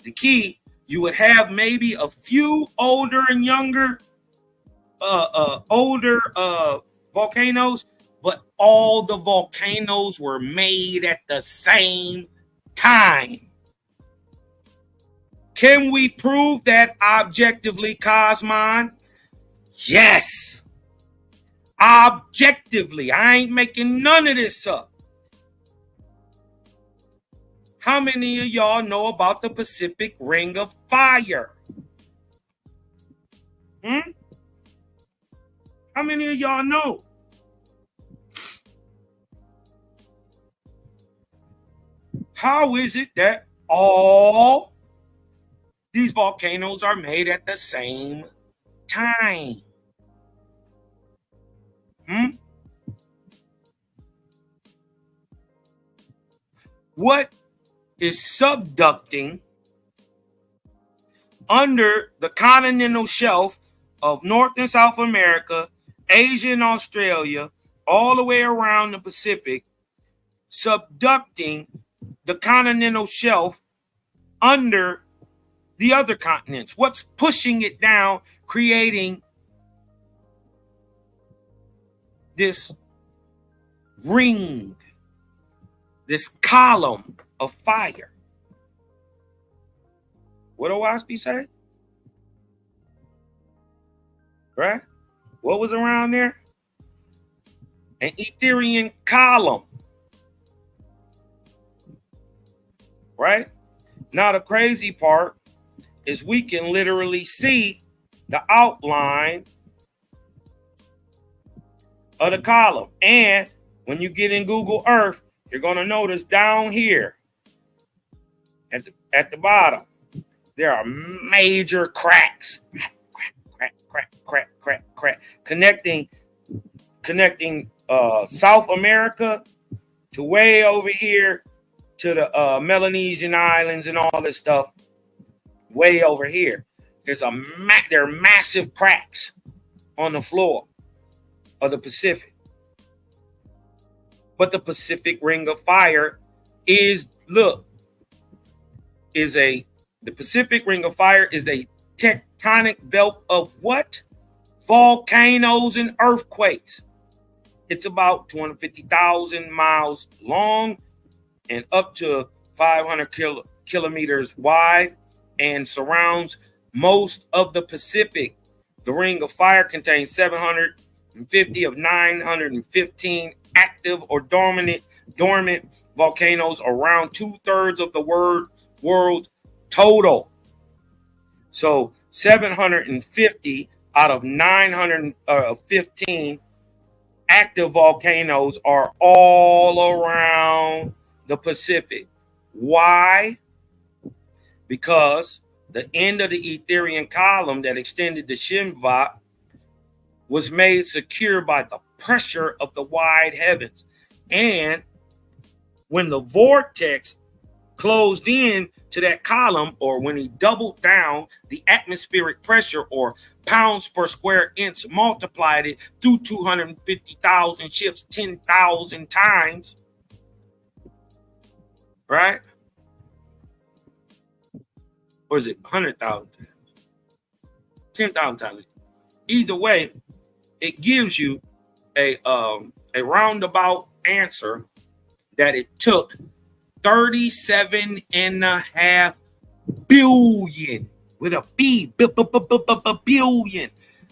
The key, you would have maybe a few older and younger, volcanoes, but all the volcanoes were made at the same time. Can we prove that objectively, Cosmon? Yes. Objectively. I ain't making none of this up. How many of y'all know about the Pacific Ring of Fire? How many of y'all know? How is it that all these volcanoes are made at the same time? What is subducting under the continental shelf of North and South America, Asia and Australia, all the way around the Pacific, subducting the continental shelf under the other continents? What's pushing it down, creating this ring, this column of fire? What do Owaspie say? Right? What was around there? An Etherian column. Right? Now the crazy part is we can literally see the outline of the column. And when you get in Google Earth, you're going to notice down here at the bottom, there are major cracks, crack, connecting South America to way over here to the Melanesian Islands and all this stuff. Way over here, there are massive cracks on the floor of the Pacific. But the Pacific Ring of Fire the Pacific Ring of Fire is a tectonic belt of what? Volcanoes and earthquakes. It's about 250,000 miles long and up to 500 kilometers wide, and surrounds most of the Pacific. The Ring of Fire contains 750 of 915 active or dormant volcanoes, around 2/3 of the world total. So 750 out of 915 active volcanoes are all around the Pacific. Why? Because the end of the Etherian column that extended the Shimvat was made secure by the pressure of the wide heavens. And when the vortex closed in to that column, or when he doubled down the atmospheric pressure, or pounds per square inch, multiplied it through 250,000 ships 10,000 times, right? Or is it 100,000 times? 10,000 times. Either way, it gives you a roundabout answer that it took 37.5 billion with a B, billion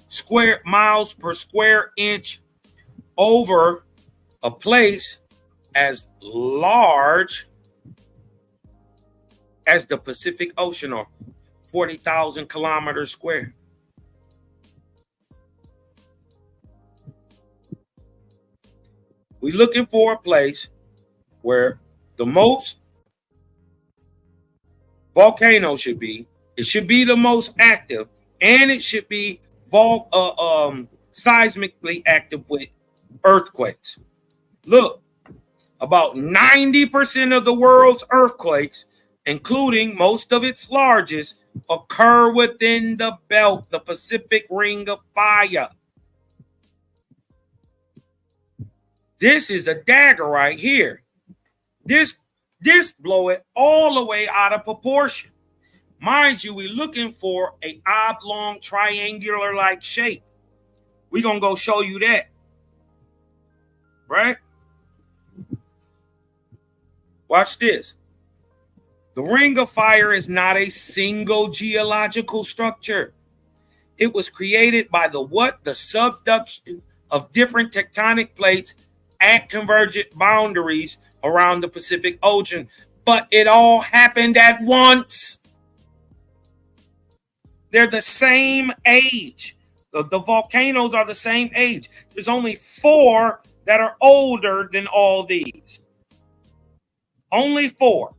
square miles per square inch over a place as large as the Pacific Ocean, or 40,000 kilometers square. We're looking for a place where the most volcanoes should be. It should be the most active, and it should be seismically active with earthquakes. Look, about 90% of the world's earthquakes, including most of its largest, occur within the belt, the Pacific Ring of Fire. This is a dagger right here. This blow it all the way out of proportion. Mind you, we're looking for a oblong triangular-like shape. We're going to go show you that. Right? Watch this. The Ring of Fire is not a single geological structure. It was created by the subduction of different tectonic plates at convergent boundaries around the Pacific Ocean. But it all happened at once. They're the same age. The volcanoes are the same age. There's only 4 that are older than all these. Only 4.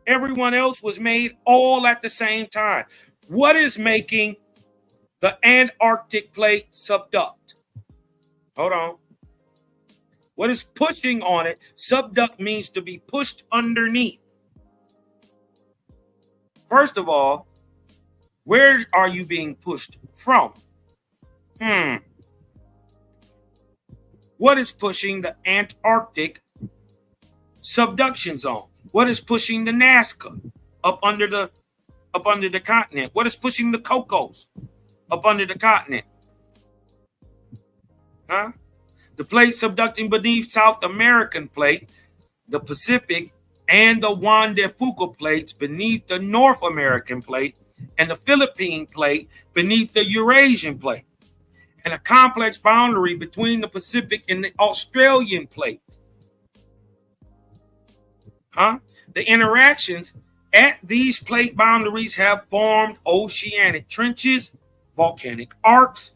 Everyone else was made all at the same time. What is making the Antarctic plate subduct? Hold on. What is pushing on it? Subduct means to be pushed underneath. First of all, where are you being pushed from? What is pushing the Antarctic subduction zone? What is pushing the Nazca up under the continent? What is pushing the Cocos up under the continent? The plate subducting beneath South American plate, the Pacific, and the Juan de Fuca plates beneath the North American plate, and the Philippine plate beneath the Eurasian plate, and a complex boundary between the Pacific and the Australian plate. The interactions at these plate boundaries have formed oceanic trenches, volcanic arcs,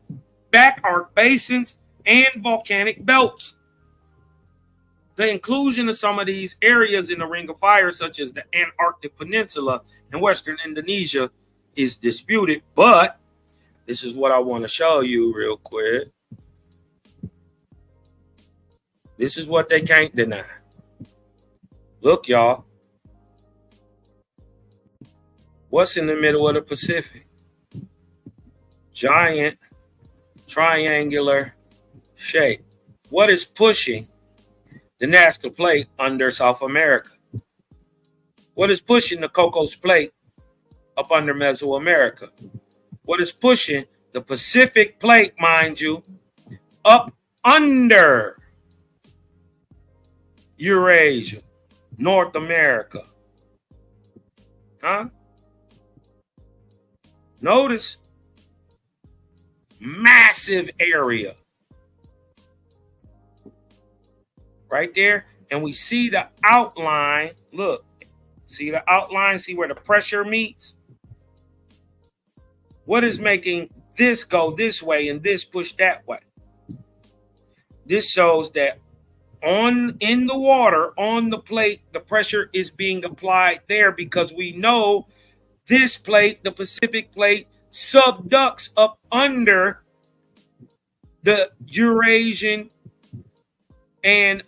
back arc basins, and volcanic belts. The inclusion of some of these areas in the Ring of Fire, such as the Antarctic Peninsula and Western Indonesia, is disputed, but this is what I want to show you real quick. This is what they can't deny. Look, y'all. What's in the middle of the Pacific? Giant triangular shape. What is pushing the Nazca Plate under South America? What is pushing the Cocos Plate up under Mesoamerica? What is pushing the Pacific Plate, mind you, up under Eurasia, North America? Huh? Notice, massive area right there. And we see the outline. Look, see the outline? See where the pressure meets? What is making this go this way and this push that way? This shows that in the water, on the plate, the pressure is being applied there, because we know this plate, the Pacific Plate, subducts up under the Eurasian and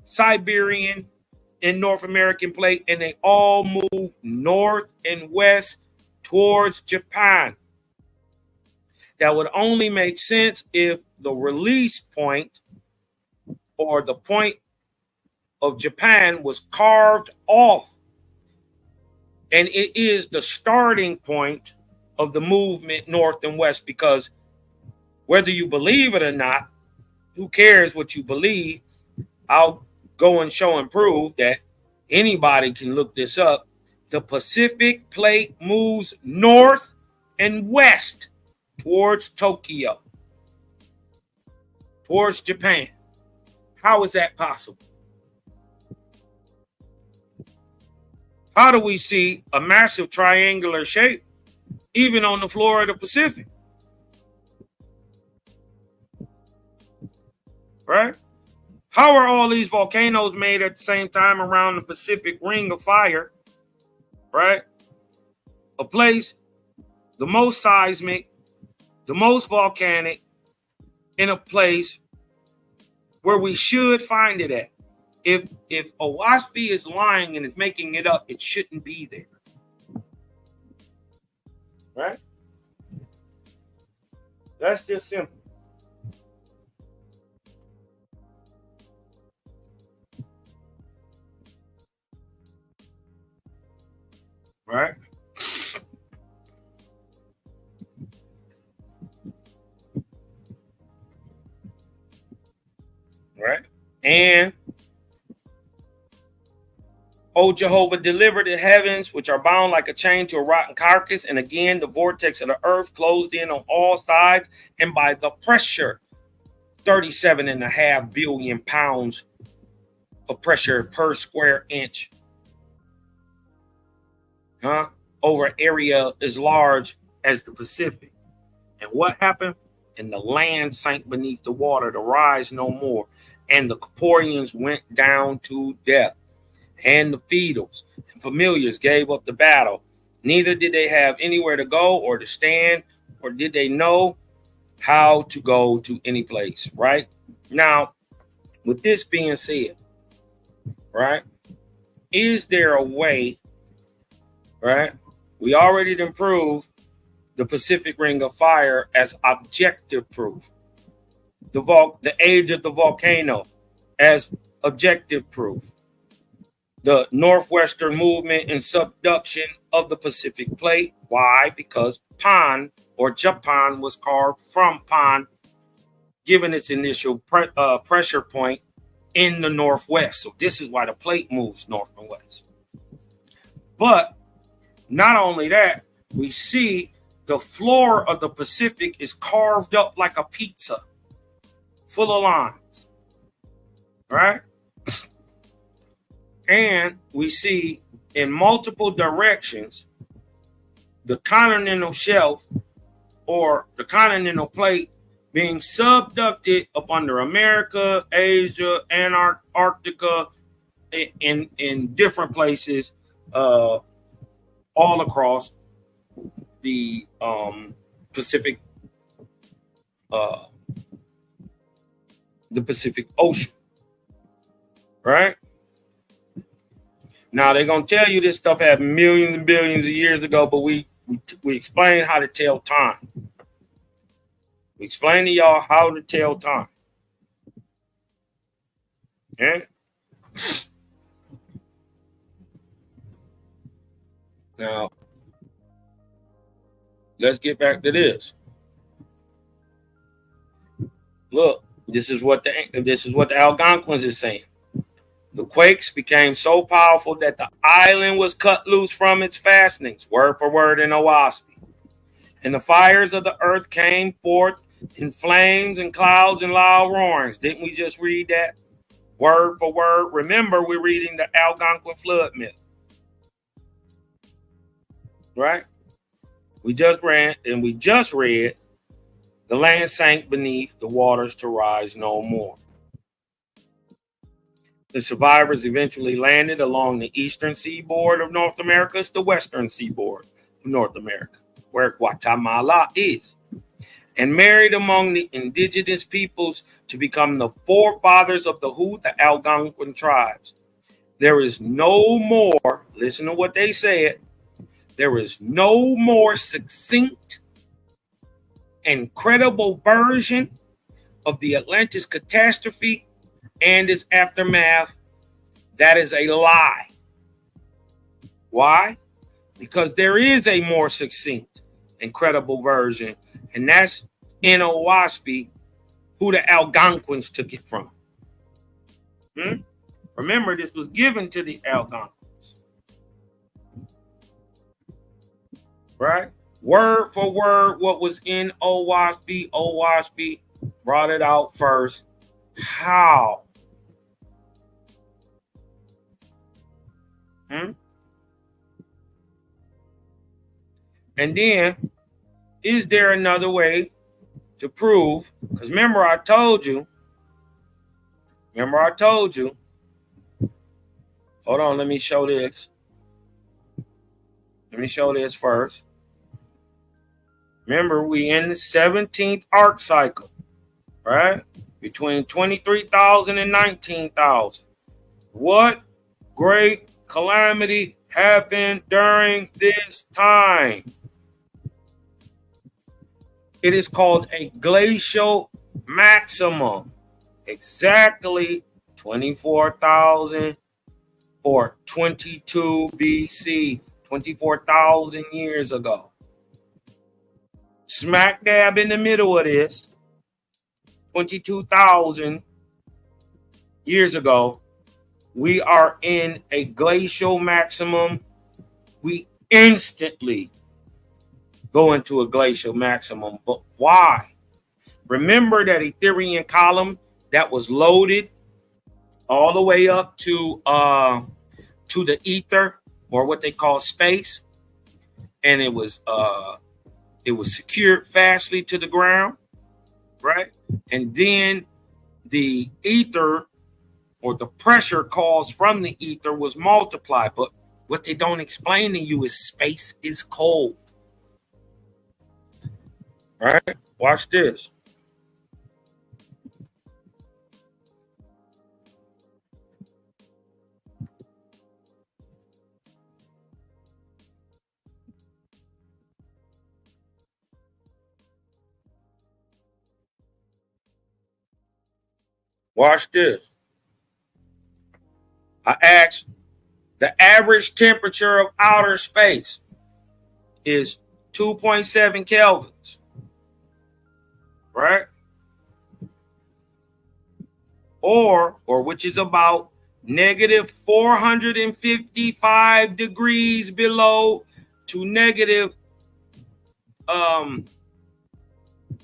Siberian and North American plate, and they all move north and west towards Japan. That would only make sense if the release point or the point of Japan was carved off, and it is the starting point of the movement north and west, because whether you believe it or not, who cares what you believe? I'll go and show and prove that anybody can look this up. The Pacific Plate moves north and west towards Tokyo, towards Japan. How is that possible? How do we see a massive triangular shape even on the floor of the Pacific? Right? How are all these volcanoes made at the same time around the Pacific Ring of Fire? Right? A place, the most seismic, the most volcanic, in a place where we should find it at. If Owaspie is lying and is making it up, it shouldn't be there. Right? That's just simple. Right? Right? And O Jehovah, deliver the heavens, which are bound like a chain to a rotten carcass. And again, the vortex of the earth closed in on all sides, and by the pressure, 37.5 billion pounds of pressure per square inch. Over area as large as the Pacific. And what happened? And the land sank beneath the water to rise no more. And the Corporians went down to death. And the Fetals and Familiars gave up the battle. Neither did they have anywhere to go or to stand, or did they know how to go to any place, right? Now, with this being said, right, is there a way, right? We already done proved the Pacific Ring of Fire as objective proof. The age of the volcano as objective proof. The northwestern movement and subduction of the Pacific Plate. Why? Because Pan or Japan was carved from Pan, given its initial pressure point in the northwest. So this is why the plate moves north and west. But not only that, we see the floor of the Pacific is carved up like a pizza, full of lines, right? And we see in multiple directions, the continental shelf or the continental plate being subducted up under America, Asia, Antarctica, in different places, all across the Pacific, Ocean, right? Now they're gonna tell you this stuff happened millions and billions of years ago, but we explain how to tell time. We explain to y'all how to tell time. Okay? Now, let's get back to this. Look, this is what the Algonquins is saying. The quakes became so powerful that the island was cut loose from its fastenings, word for word in Owaspy. And the fires of the earth came forth in flames and clouds and loud roarings. Didn't we just read that? Word for word. Remember, we're reading the Algonquin flood myth. Right? We just read, the land sank beneath the waters to rise no more. The survivors eventually landed along the eastern seaboard of North America. It's the western seaboard of North America, where Guatemala is, and married among the indigenous peoples to become the forefathers of the Algonquin tribes. There is no more, listen to what they said, there is no more succinct and credible version of the Atlantis catastrophe and its aftermath. That is a lie. Why? Because there is a more succinct and credible version, and that's in Owaspy, who the Algonquins took it from. Remember, this was given to the Algonquins. Right? Word for word, what was in Owaspy. Owaspy brought it out first. How? And then, is there another way to prove? Because remember I told you. Hold on, let me show this. Let me show this first. Remember, we in the 17th arc cycle, right? Between 23,000 and 19,000. What great calamity happened during this time? It is called a glacial maximum. Exactly 24,000 or 22 BC, 24,000 years ago. Smack dab in the middle of this, 22,000 years ago, we are in a glacial maximum. We instantly go into a glacial maximum. But why? Remember that Ethereum column that was loaded all the way up to the ether, or what they call space, and it was secured fastly to the ground, right? And then the ether, or the pressure caused from the ether, was multiplied. But what they don't explain to you is space is cold. All right, watch this. Watch this. I asked, the average temperature of outer space is 2.7 kelvins, right? Or which is about negative 455 degrees below to negative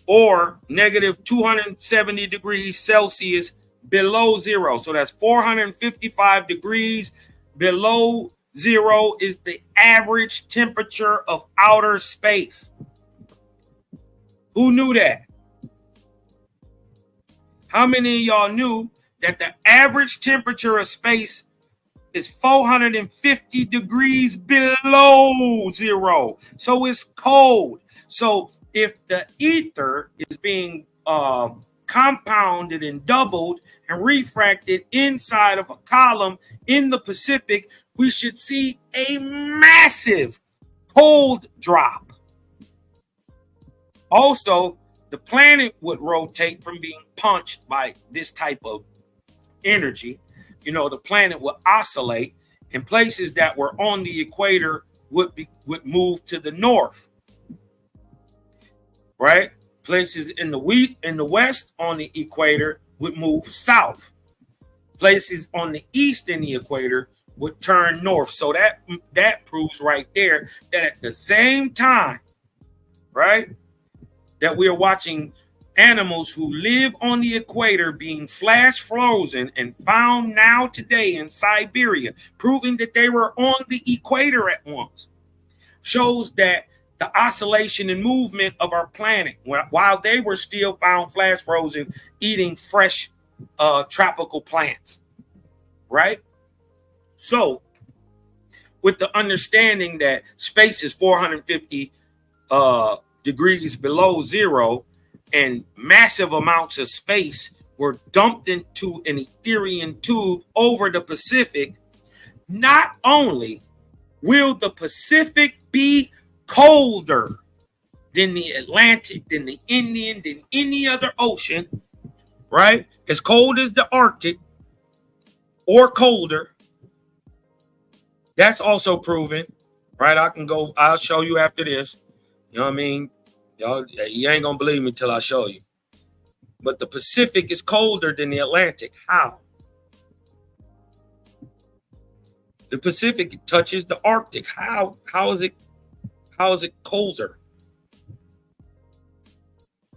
or negative 270 degrees Celsius below zero. So that's 455 degrees below zero is the average temperature of outer space. Who knew that? How many of y'all knew that the average temperature of space is 450 degrees below zero? So it's cold. So if the ether is being compounded and doubled and refracted inside of a column in the Pacific, we should see a massive cold drop. Also, the planet would rotate from being punched by this type of energy. You know, the planet would oscillate, and places that were on the equator would move to the north, right? Places in the west on the equator would move south. Places on the east in the equator would turn north. So that proves right there that at the same time, right, that we are watching animals who live on the equator being flash frozen and found now today in Siberia, proving that they were on the equator at once, shows that the oscillation and movement of our planet, while they were still found flash frozen eating fresh tropical plants, right? So with the understanding that space is 450 degrees below zero, and massive amounts of space were dumped into an Ethereum tube over the Pacific, not only will the Pacific be colder than the Atlantic, than the Indian, than any other ocean, right? As cold as the Arctic or colder. That's also proven, right? I'll show you after this. You know what I mean? Y'all, you ain't gonna believe me till I show you. But the Pacific is colder than the Atlantic. How? The Pacific touches the Arctic. How is it colder?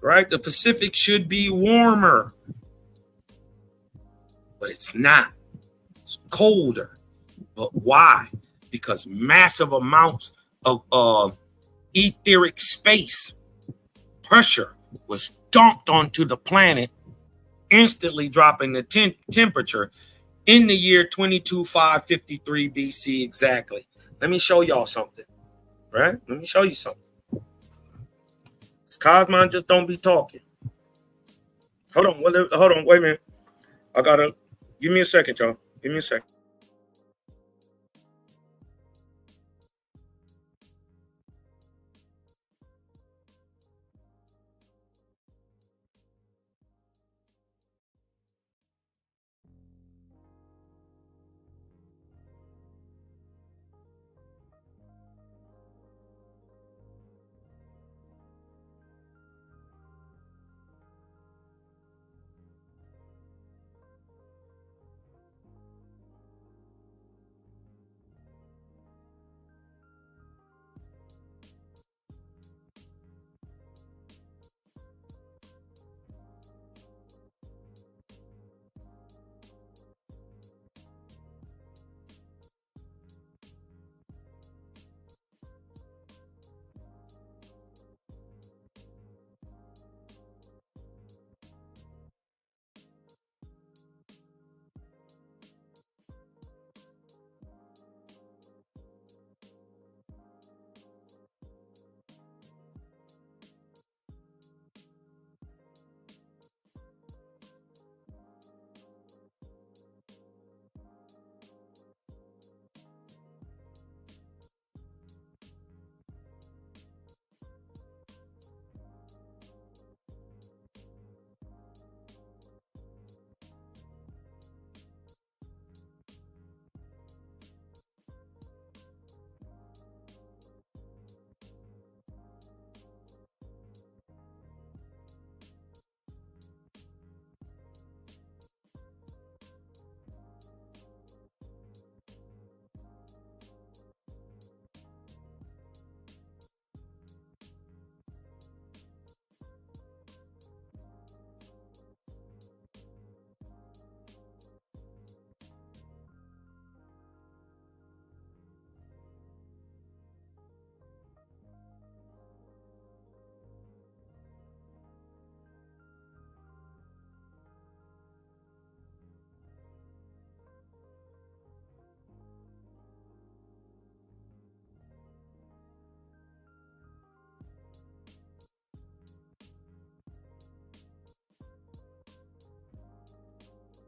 Right? The Pacific should be warmer. But it's not. It's colder. But why? Because massive amounts of etheric space pressure was dumped onto the planet, instantly dropping the temperature in the year 22,553 BC exactly. Let me show y'all something, right? Let me show you something. Cosmon just don't be talking. Hold on, wait a minute. Give me a second, y'all. Give me a second.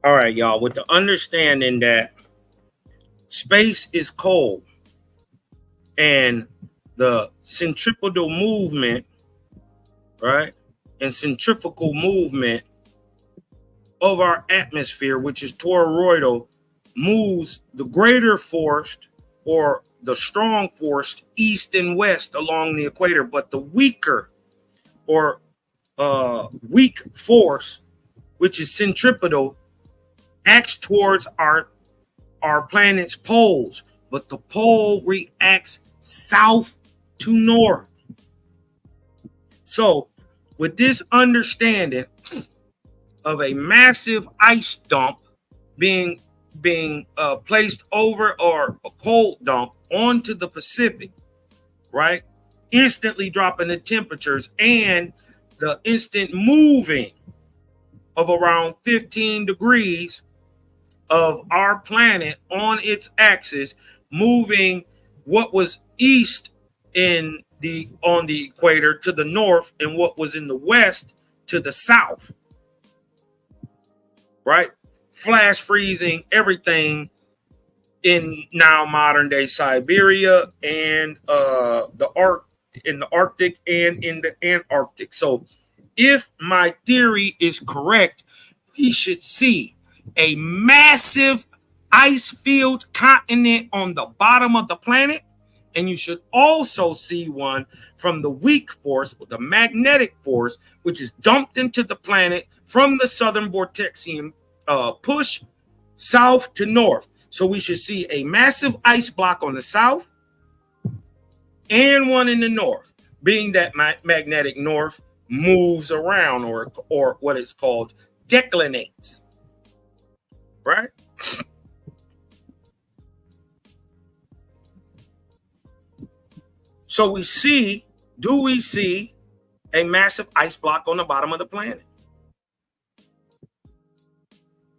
All right, y'all, with the understanding that space is cold and the centripetal movement, right, and centrifugal movement of our atmosphere, which is toroidal, moves the greater force or the strong force east and west along the equator, but the weaker or weak force, which is centripetal, acts towards our planet's poles, but the pole reacts south to north. So with this understanding of a massive ice dump being placed over, or a cold dump onto the Pacific, right, instantly dropping the temperatures and the instant moving of around 15 degrees of our planet on its axis, moving what was east on the equator to the north, and what was in the west to the south, right? Flash freezing everything in now modern day Siberia and in the Arctic and in the Antarctic. So if my theory is correct, we should see a massive ice-filled continent on the bottom of the planet, and you should also see one from the weak force, or the magnetic force, which is dumped into the planet from the southern vortexian push south to north. So we should see a massive ice block on the south and one in the north, being that magnetic north moves around, or what is called declinates, right? So do we see a massive ice block on the bottom of the planet?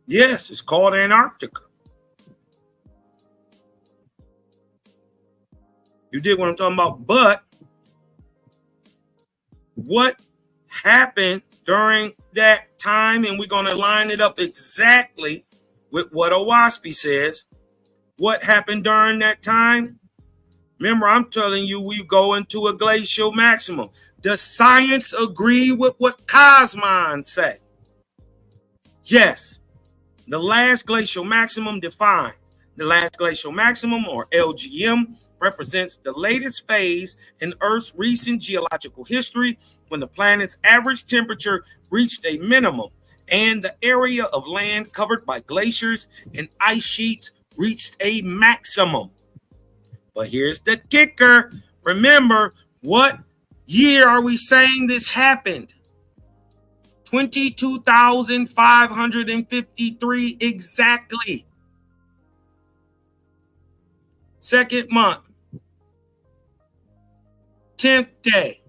Yes, it's called Antarctica. You dig what I'm talking about? But what happened during that time, and we're going to line it up exactly with what Owaspy says. What happened during that time? Remember, I'm telling you, we go into a glacial maximum. Does science agree with what Cosmon say? Yes. The last glacial maximum defined. The last glacial maximum, or LGM, represents the latest phase in Earth's recent geological history, when the planet's average temperature reached a minimum and the area of land covered by glaciers and ice sheets reached a maximum. But here's the kicker. Remember, what year are we saying this happened? 22,553 exactly. Second month, 10th day,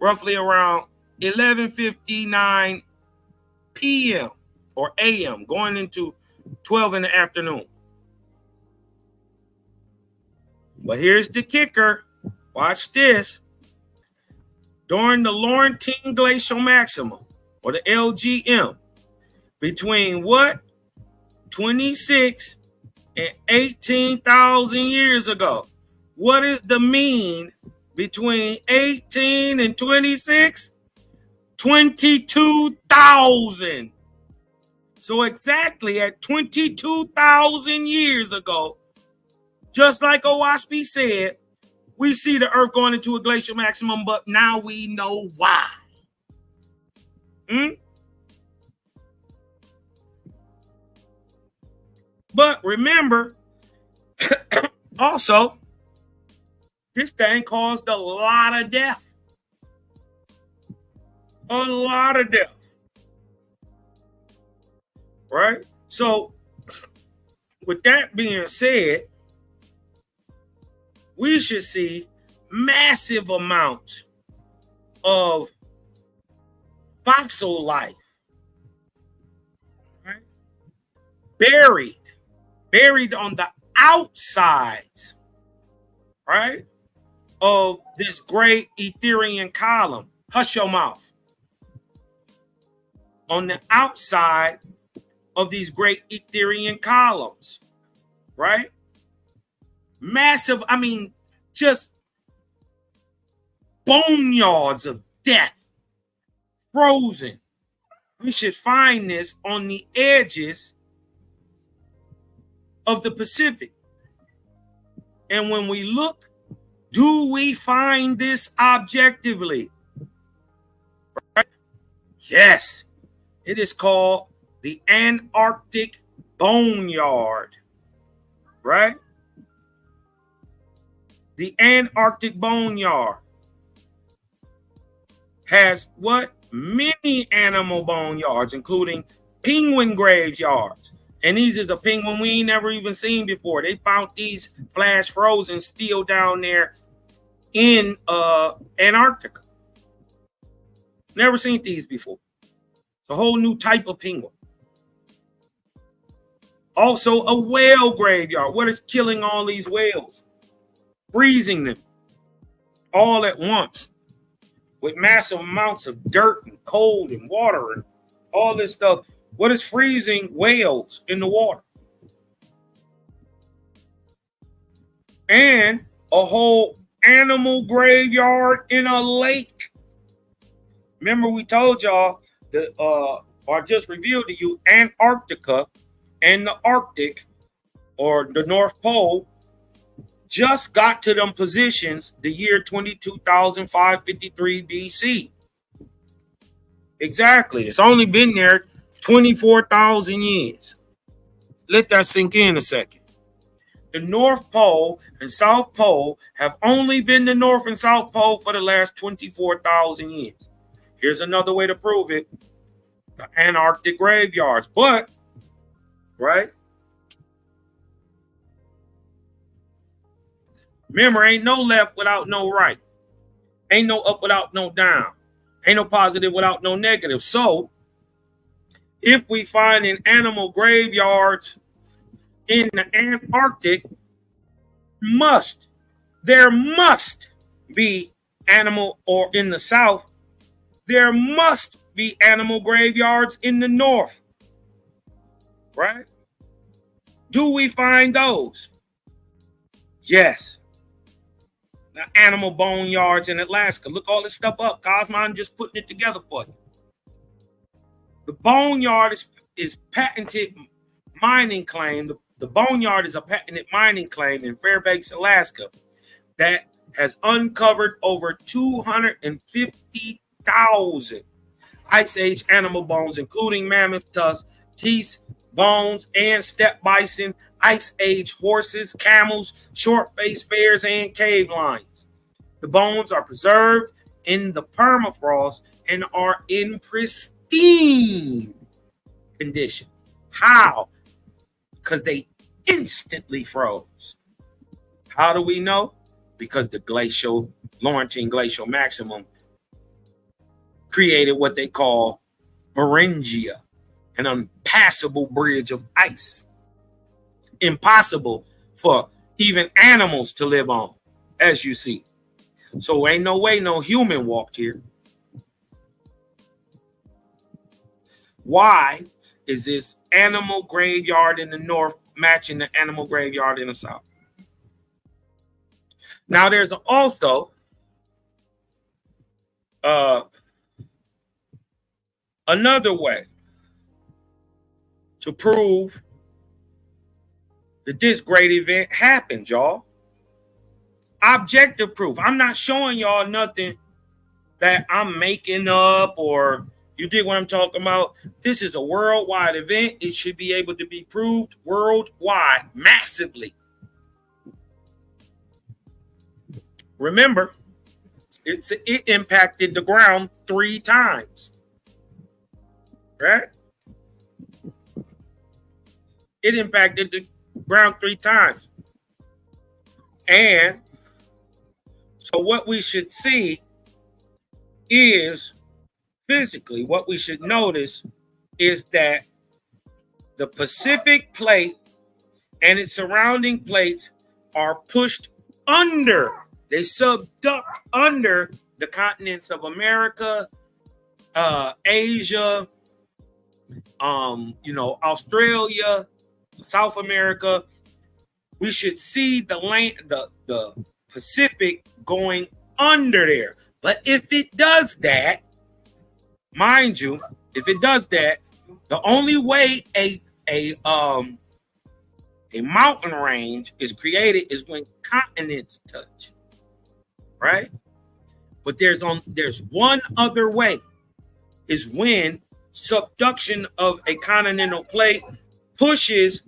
roughly around 11:59 p.m. or a.m., going into 12 in the afternoon. But here's the kicker. Watch this. During the Laurentine Glacial Maximum, or the LGM, between what? 26 and 18,000 years ago. What is the mean between 18 and 26? 22,000. So exactly at 22,000 years ago, just like Owaspy said, we see the Earth going into a glacial maximum, but now we know why. But remember, also, this thing caused a lot of death. A lot of death. Right? So, with that being said, we should see massive amounts of fossil life, right? Buried on the outsides, right, of this great Etherian column. Hush your mouth. On the outside of these great Etherian columns, right? Massive, I mean, just boneyards of death, frozen. We should find this on the edges of the Pacific. And when we look, do we find this objectively? Right? Yes. It is called the Antarctic Boneyard, right? The Antarctic Boneyard has what? Many animal boneyards, including penguin graveyards. And these is a penguin we ain't never even seen before. They found these flash frozen still down there in Antarctica. Never seen these before. It's a whole new type of penguin. Also, a whale graveyard. What is killing all these whales? Freezing them all at once with massive amounts of dirt and cold and water and all this stuff. What is freezing whales in the water? And a whole animal graveyard in a lake. Remember we told y'all that, or just revealed to you, Antarctica and the Arctic, or the North Pole, just got to them positions the year 22,553 BC. Exactly. It's only been there 24,000 years. Let that sink in a second. The North Pole and South Pole have only been the North and South Pole for the last 24,000 years. Here's another way to prove it. The Antarctic graveyards. But, right? Remember, ain't no left without no right. Ain't no up without no down. Ain't no positive without no negative. So, if we find in animal graveyards in the Antarctic, there must be animal, or in the South, there must be animal graveyards in the North. Right? Do we find those? Yes. The animal boneyards in Alaska. Look all this stuff up. Cosmon just putting it together for you. The boneyard is patented mining claim. The boneyard is a patented mining claim in Fairbanks, Alaska, that has uncovered over 250,000 Ice Age animal bones, including mammoth tusks, teeth, bones, and steppe bison, Ice Age horses, camels, short-faced bears, and cave lions. The bones are preserved in the permafrost and are in pristine condition. How? Because they instantly froze. How do we know? Because the Laurentine glacial maximum created what they call Pangea, an impassable bridge of ice. Impossible for even animals to live on, as you see. So ain't no way no human walked here. Why is this animal graveyard in the North matching the animal graveyard in the South? Now there's also another way to prove that this great event happened, y'all. Objective proof. I'm not showing y'all nothing that I'm making up, or you dig what I'm talking about. This is a worldwide event. It should be able to be proved worldwide, massively. Remember, it impacted the ground 3 times. Right? It impacted the ground 3 times. And so what we should see is, physically, what we should notice is that the Pacific plate and its surrounding plates are pushed under. They subduct under the continents of America, Asia, Australia, South America, we should see the land, the Pacific going under there. But if it does that, mind you, if it does that, the only way a mountain range is created is when continents touch, right? But there's one other way, is when subduction of a continental plate pushes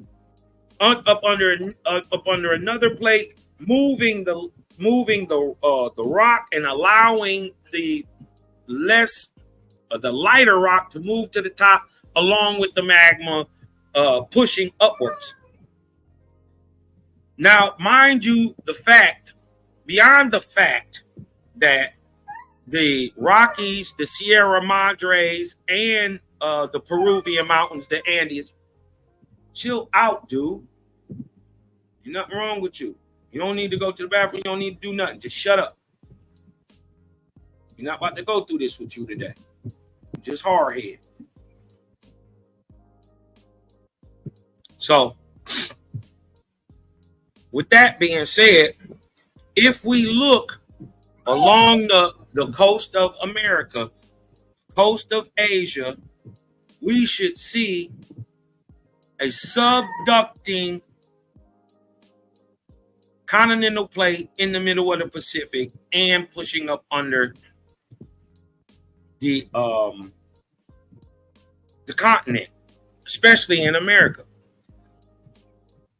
up under another plate, moving the rock and allowing the lighter rock to move to the top, along with the magma pushing upwards. Now, mind you, beyond the fact that the Rockies, the Sierra Madres, and the Peruvian mountains, the Andes, chill out, dude. There's nothing wrong with you. You don't need to go to the bathroom. You don't need to do nothing. Just shut up. We're not about to go through this with you today. Just hard head. So, with that being said, if we look along the coast of America, coast of Asia, we should see a subducting continental plate in the middle of the Pacific and pushing up under the continent, especially in America.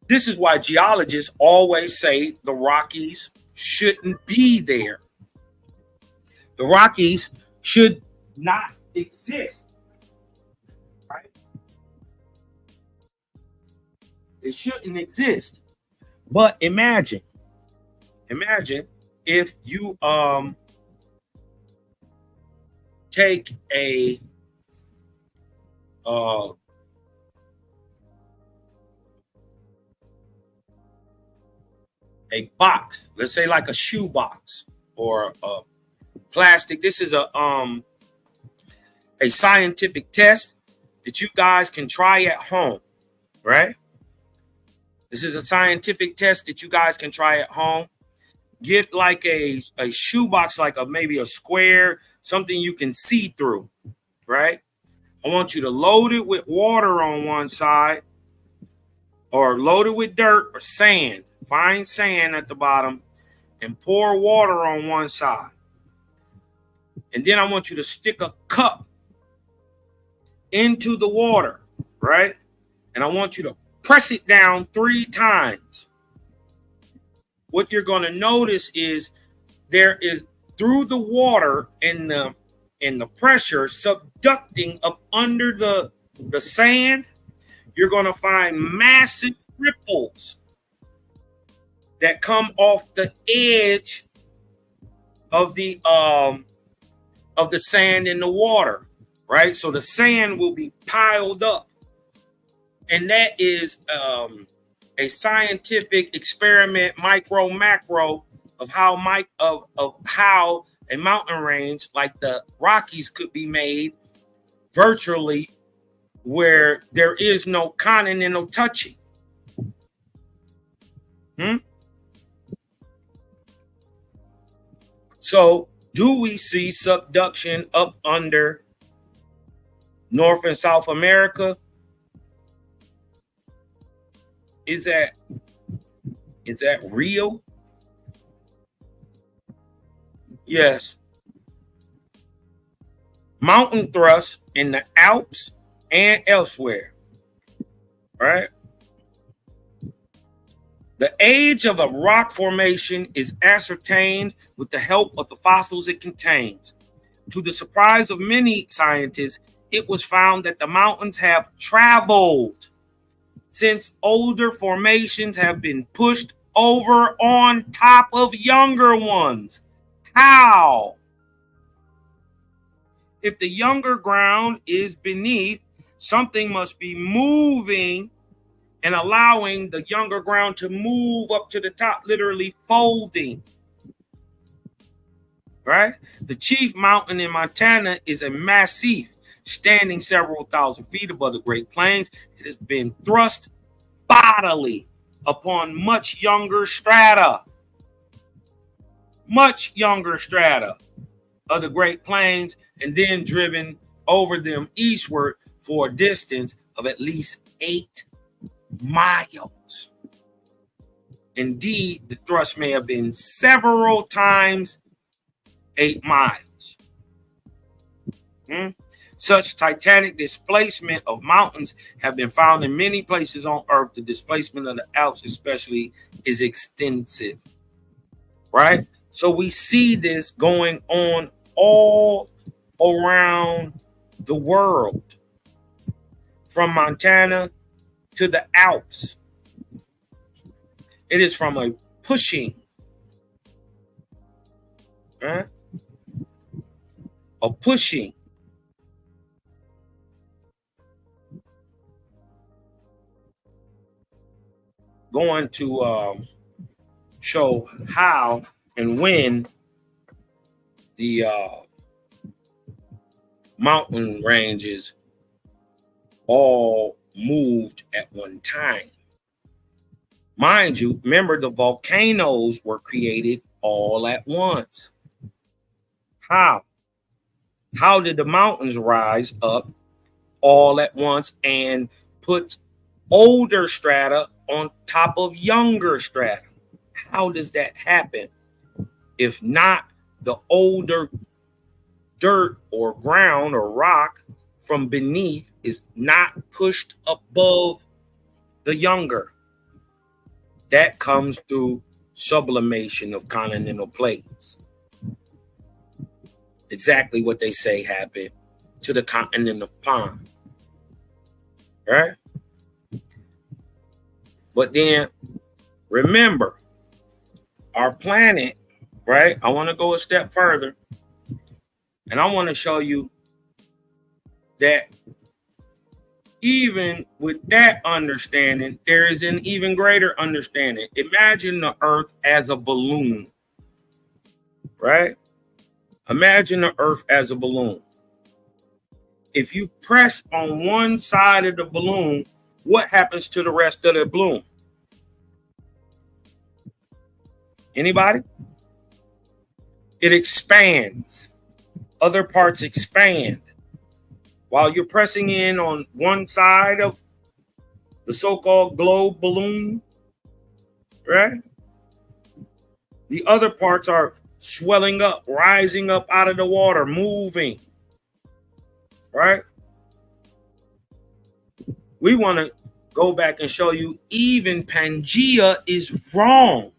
This is why geologists always say the Rockies shouldn't be there. The Rockies should not exist, right? They shouldn't exist. But imagine if you take a box, let's say like a shoe box or a plastic. This is a scientific test that you guys can try at home, right? This is a scientific test that you guys can try at home. Get like a shoebox, like maybe a square, something you can see through, right? I want you to load it with water on one side, or load it with dirt or sand. Find sand at the bottom and pour water on one side. And then I want you to stick a cup into the water, right? And I want you to press it down 3 times. What you're going to notice is there is, through the water and the pressure subducting up under the sand, you're going to find massive ripples that come off the edge of the sand in the water, right? So the sand will be piled up. And that is a scientific experiment, micro, macro, of how a mountain range like the Rockies could be made virtually, where there is no continental touching. So, do we see subduction up under North and South America? Is that real? Yes. Mountain thrust in the Alps and elsewhere, right? The age of a rock formation is ascertained with the help of the fossils it contains. To the surprise of many scientists, it was found that the mountains have traveled since older formations have been pushed over on top of younger ones. How? If the younger ground is beneath, something must be moving and allowing the younger ground to move up to the top, literally folding. Right? The chief mountain in Montana is a massif, Standing several thousand feet above the Great Plains, it has been thrust bodily upon much younger strata of the Great Plains, and then driven over them eastward for a distance of at least 8 miles. Indeed, the thrust may have been several times 8 miles. Such titanic displacement of mountains have been found in many places on Earth. The displacement of the Alps especially is extensive, right? So we see this going on all around the world, from Montana to the Alps. It is from a pushing, going to show how and when the mountain ranges all moved at one time. Mind you, remember the volcanoes were created all at once. How? How did the mountains rise up all at once and put older strata on top of younger strata? How does that happen? If not, the older dirt or ground or rock from beneath is not pushed above the younger. That comes through sublimation of continental plates. Exactly what they say happened to the continent of Pangea. Right? But then remember, our planet, right? I want to go a step further, and I want to show you that even with that understanding, there is an even greater understanding. Imagine the Earth as a balloon, right? Imagine the Earth as a balloon. If you press on one side of the balloon, what happens to the rest of the balloon? Anybody? It expands. Other parts expand. While you're pressing in on one side of the so-called globe balloon, right? The other parts are swelling up, rising up out of the water, moving, right? We want to go back and show you even Pangea is wrong,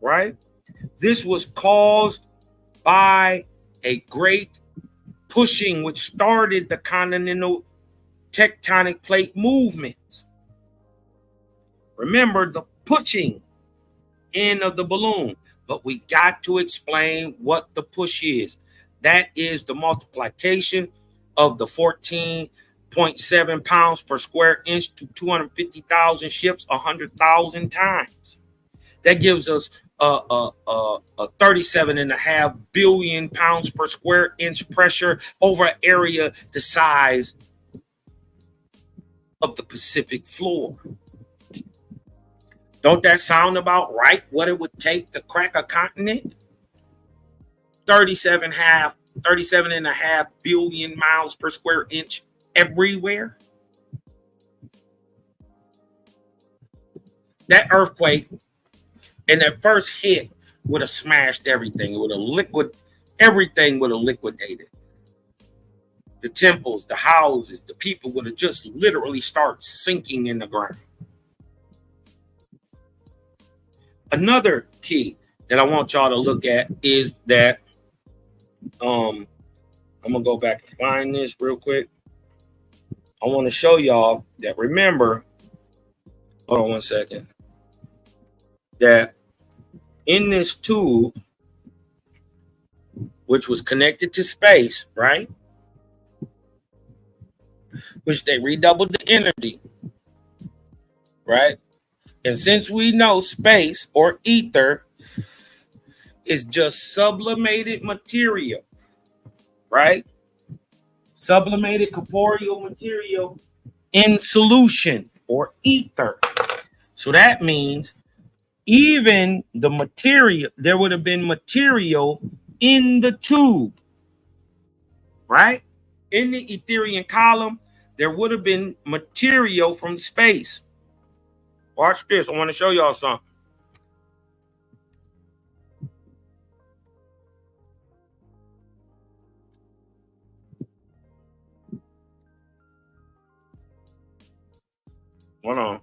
right? This was caused by a great pushing which started the continental tectonic plate movements. Remember the pushing in of the balloon, but we got to explain what the push is. That is the multiplication of the 14.7 pounds per square inch to 250,000 ships 100,000 times. That gives us a 37.5 billion pounds per square inch pressure over an area the size of the Pacific floor. Don't that sound about right? What it would take to crack a continent? 37.5 billion miles per square inch everywhere. That earthquake and that first hit would have smashed everything. It would have everything would have liquidated. The temples, the houses, the people would have just literally started sinking in the ground. Another key that I want y'all to look at is that I'm gonna go back and find this real quick. I want to show y'all that, remember, hold on one second, that in this tube, which was connected to space, right, which they redoubled the energy, right? And since we know space or ether is just sublimated material, right? Sublimated corporeal material in solution or ether. So that means even the material, there would have been material in the tube, right? In the Etherian column, there would have been material from space. Watch this. I want to show y'all something. Hold on.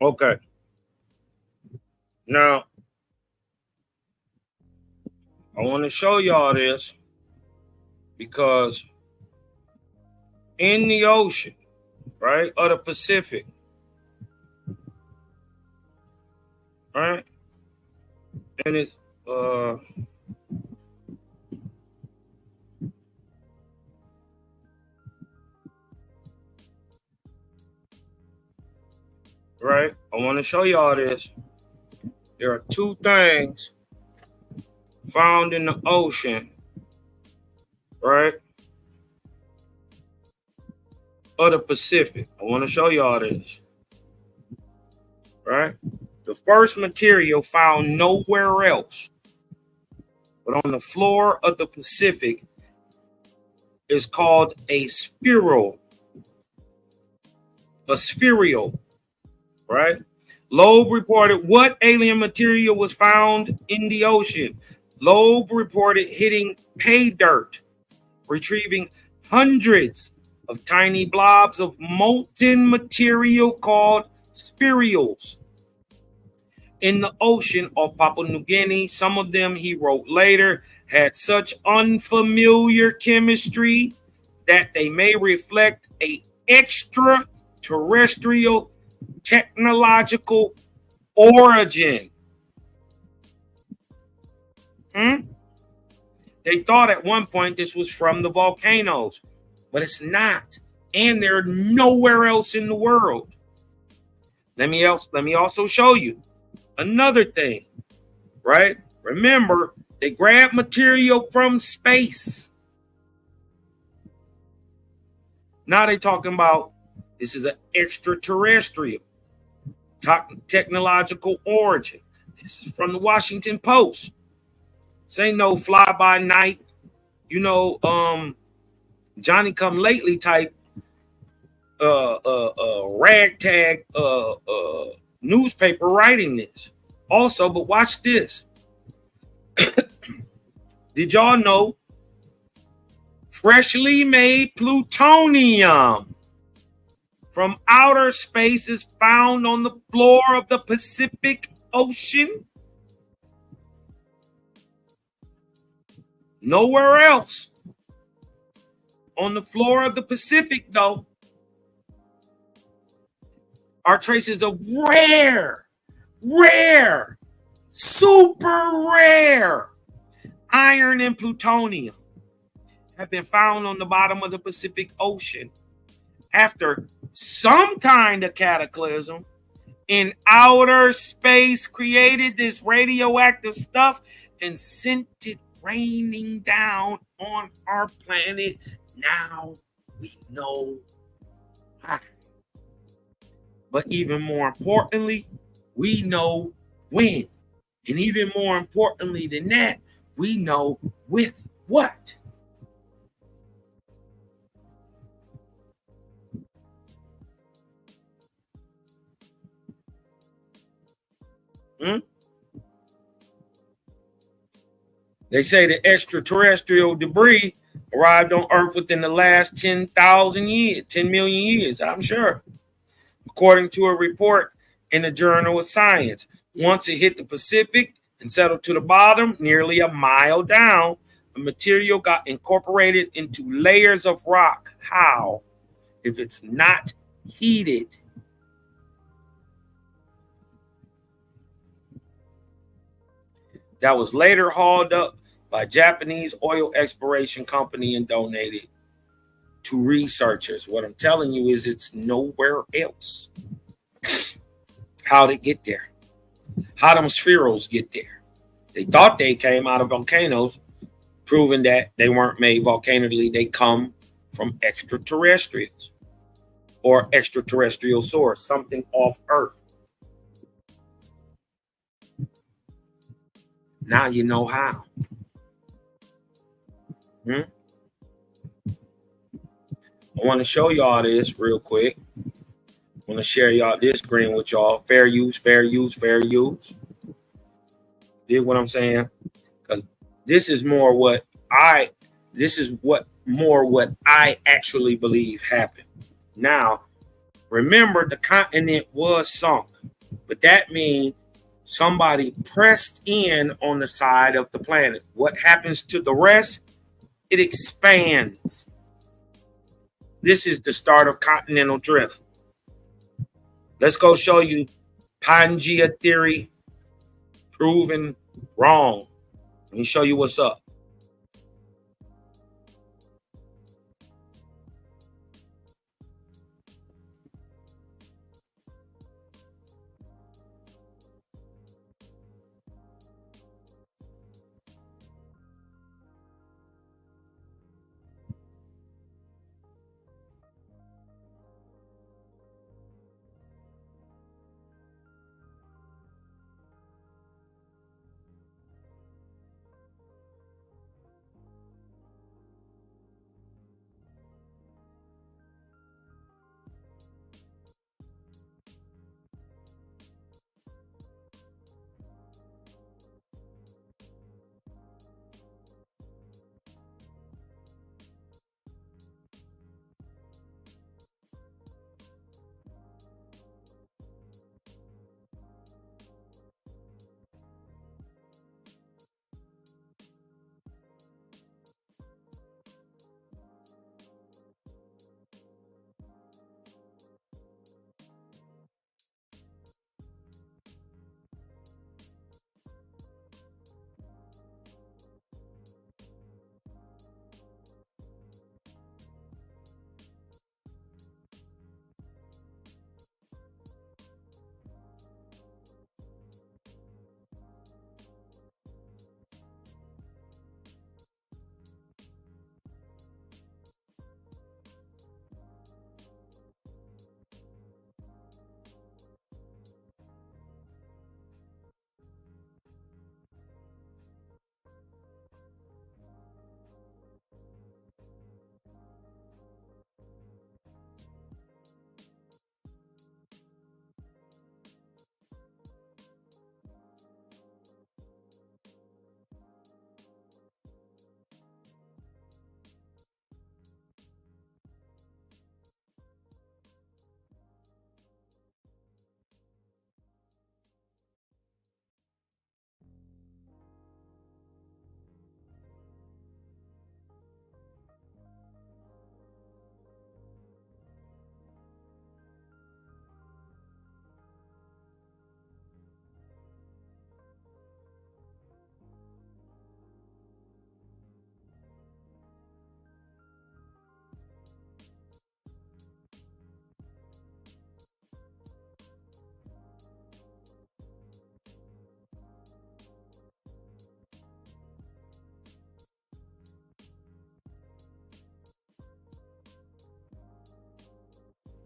Okay. Now, I want to show y'all this because in the ocean, right, or the Pacific, right, and it's right, I want to show y'all this. There are two things found in the ocean, right, or the Pacific. I want to show y'all this, right? The first material found nowhere else but on the floor of the Pacific is called a spheroid, right? Loeb reported what alien material was found in the ocean. Loeb reported hitting pay dirt, retrieving hundreds of tiny blobs of molten material called spherules in the ocean off Papua New Guinea. Some of them, he wrote later, had such unfamiliar chemistry that they may reflect a extraterrestrial technological origin. They thought at one point this was from the volcanoes, but it's not. And they're nowhere else in the world. Let me also show you another thing, right? Remember, they grab material from space. Now they're talking about this is an extraterrestrial technological origin. This is from the Washington Post. This ain't no fly by night, Johnny come lately type ragtag newspaper writing this. Also, but watch this. Did y'all know freshly made plutonium from outer space is found on the floor of the Pacific Ocean? Nowhere else. On the floor of the Pacific, though, are traces of rare, super rare iron and plutonium have been found on the bottom of the Pacific Ocean after some kind of cataclysm in outer space created this radioactive stuff and sent it raining down on our planet. Now we know why. But even more importantly, we know when. And even more importantly than that, we know with what. They say the extraterrestrial debris arrived on Earth within the last 10,000 years, 10 million years, I'm sure. According to a report in the Journal of Science, once it hit the Pacific and settled to the bottom, nearly a mile down, the material got incorporated into layers of rock. How? If it's not heated. That was later hauled up by Japanese oil exploration company and donated to researchers. What I'm telling you is it's nowhere else. How'd it get there? How them spherules get there? They thought they came out of volcanoes, proving that they weren't made volcanically. They come from extraterrestrials or extraterrestrial source, something off Earth. Now you know how. I want to show y'all this real quick. I want to share y'all this screen with y'all. Fair use, fair use, fair use. Dig what I'm saying? Because this is what I actually believe happened. Now, remember the continent was sunk, but that means somebody pressed in on the side of the planet. What happens to the rest? It expands. This is the start of continental drift. Let's go show you Pangea theory proven wrong. Let me show you what's up.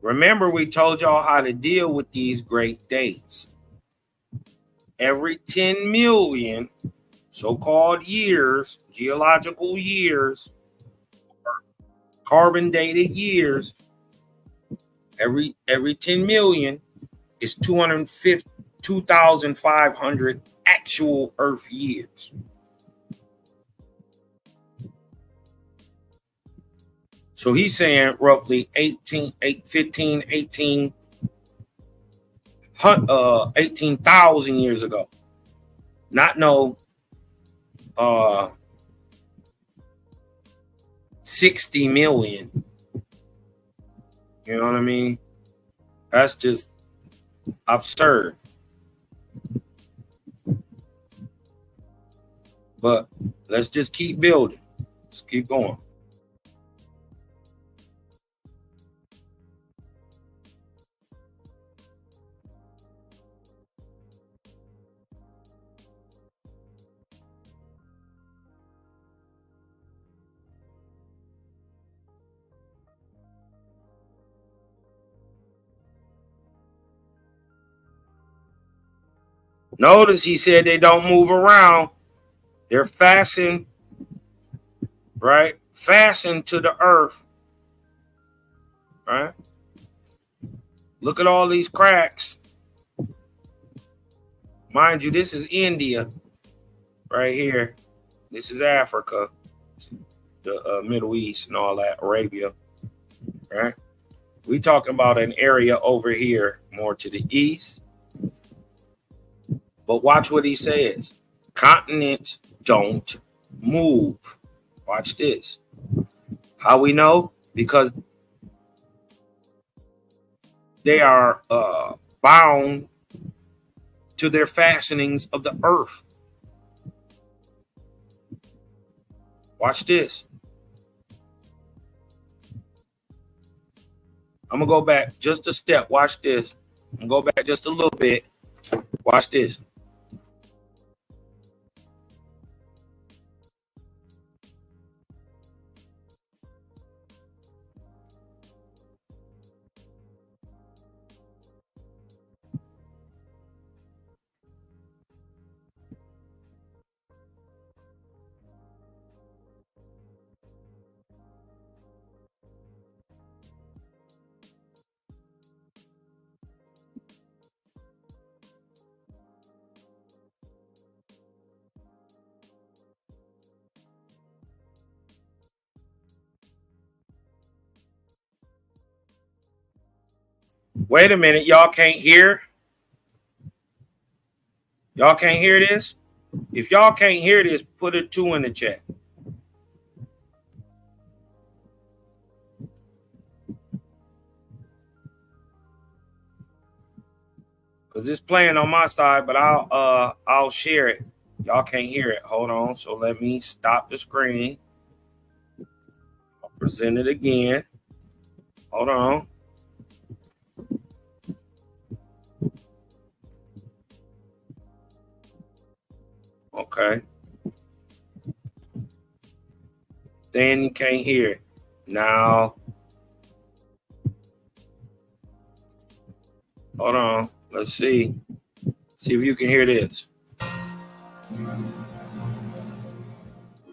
Remember, we told y'all how to deal with these great dates. Every 10 million so-called years, geological years, carbon dated years, every 10 million is 2,500 actual Earth years. So he's saying roughly 18,000 years ago. Not no 60 million. You know what I mean? That's just absurd. But let's just keep building. Let's keep going. Notice he said they don't move around. They're fastened, right? Fastened to the earth, right? Look at all these cracks. Mind you, this is India right here. This is Africa, the Middle East and all that, Arabia, right? We talking about an area over here more to the east. But watch what he says. Continents don't move. Watch this. How we know? Because they are bound to their fastenings of the earth. Watch this. I'm going to go back just a step. Watch this. I'm going to go back just a little bit. Watch this. Wait a minute, y'all can't hear? Y'all can't hear this? If y'all can't hear this, put a 2 in the chat. Because it's playing on my side, but I'll share it. Y'all can't hear it. Hold on. So let me stop the screen. I'll present it again. Hold on. Okay. Then you can't hear it. Now. Hold on. Let's see. See if you can hear this.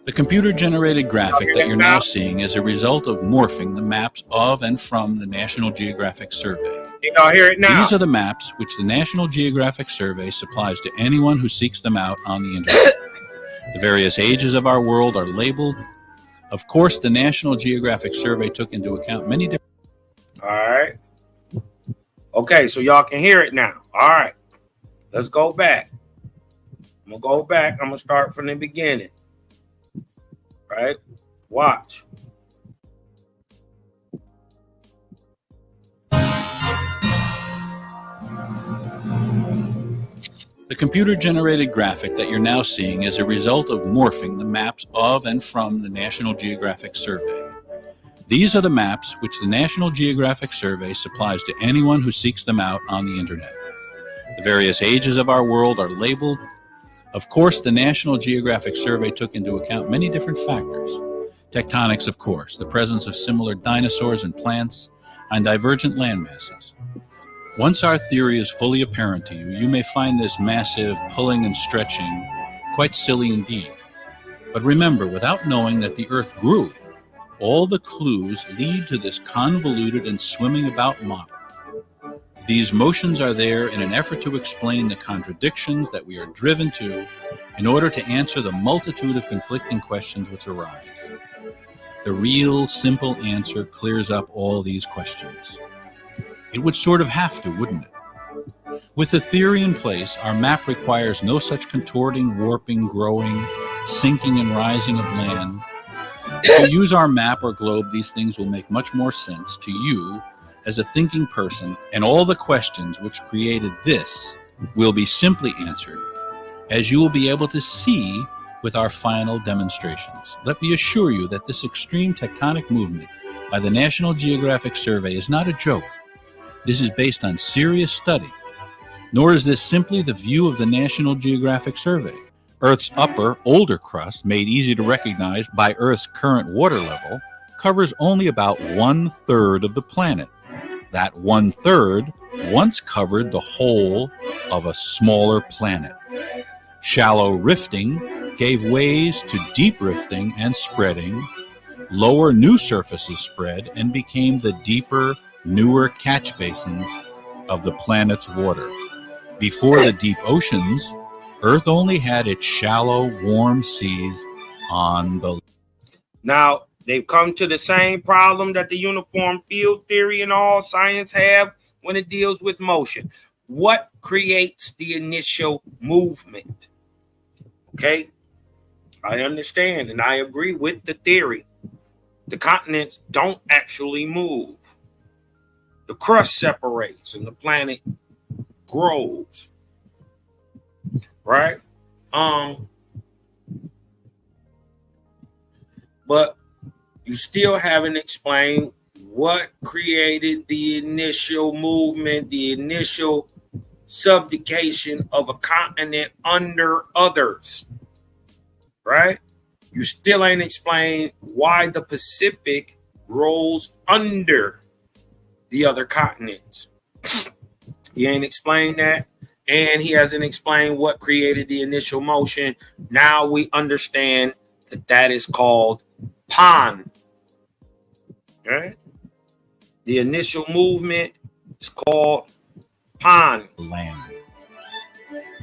The computer-generated graphic that you're now seeing is a result of morphing the maps of and from the National Geographic Survey. You all hear it now? These are the maps which the National Geographic Survey supplies to anyone who seeks them out on the internet. The various ages of our world are labeled. Of course, the National Geographic Survey took into account many different... All right. Okay, so y'all can hear it now. All right. Let's go back. I'm going to go back. I'm going to start from the beginning. Right? Watch. The computer-generated graphic that you're now seeing is a result of morphing the maps of and from the National Geographic Survey. These are the maps which the National Geographic Survey supplies to anyone who seeks them out on the internet. The various ages of our world are labeled. Of course, the National Geographic Survey took into account many different factors. Tectonics, of course, the presence of similar dinosaurs and plants on divergent landmasses. Once our theory is fully apparent to you, you may find this massive pulling and stretching quite silly indeed. But remember, without knowing that the Earth grew, all the clues lead to this convoluted and swimming about model. These motions are there in an effort to explain the contradictions that we are driven to in order to answer the multitude of conflicting questions which arise. The real simple answer clears up all these questions. It would sort of have to, wouldn't it? With the theory in place, our map requires no such contorting, warping, growing, sinking and rising of land. If you use our map or globe, these things will make much more sense to you as a thinking person, and all the questions which created this will be simply answered, as you will be able to see with our final demonstrations. Let me assure you that this extreme tectonic movement by the National Geographic Survey is not a joke. This is based on serious study, nor is this simply the view of the National Geographic Survey. Earth's upper, older crust, made easy to recognize by Earth's current water level, covers only about 1/3 of the planet. That 1/3 once covered the whole of a smaller planet. Shallow rifting gave ways to deep rifting and spreading. Lower new surfaces spread and became the deeper, newer catch basins of the planet's water. Before the deep oceans, Earth only had its shallow, warm seas on the... Now, they've come to the same problem that the uniform field theory and all science have when it deals with motion. What creates the initial movement? Okay, I understand and I agree with the theory. The continents don't actually move. The crust separates and the planet grows. Right? But you still haven't explained what created the initial movement, the initial subjugation of a continent under others, right? You still ain't explained why the Pacific rolls under the other continents. He ain't explained that, and he hasn't explained what created the initial motion. Now we understand that is called pond, right? The initial movement is called pond. Land.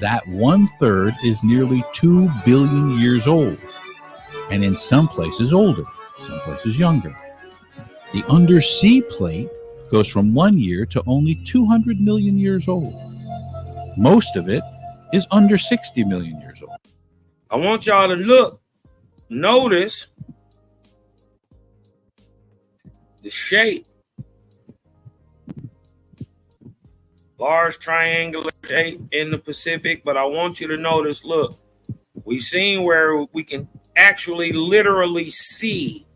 That 1/3 is nearly 2 billion years old, and in some places older, some places younger. The undersea plate goes from 1 year to only 200 million years old. Most of it is under 60 million years old. I want y'all to notice the shape. Large triangular shape in the Pacific, but I want you to notice, look, we've seen where we can actually literally see,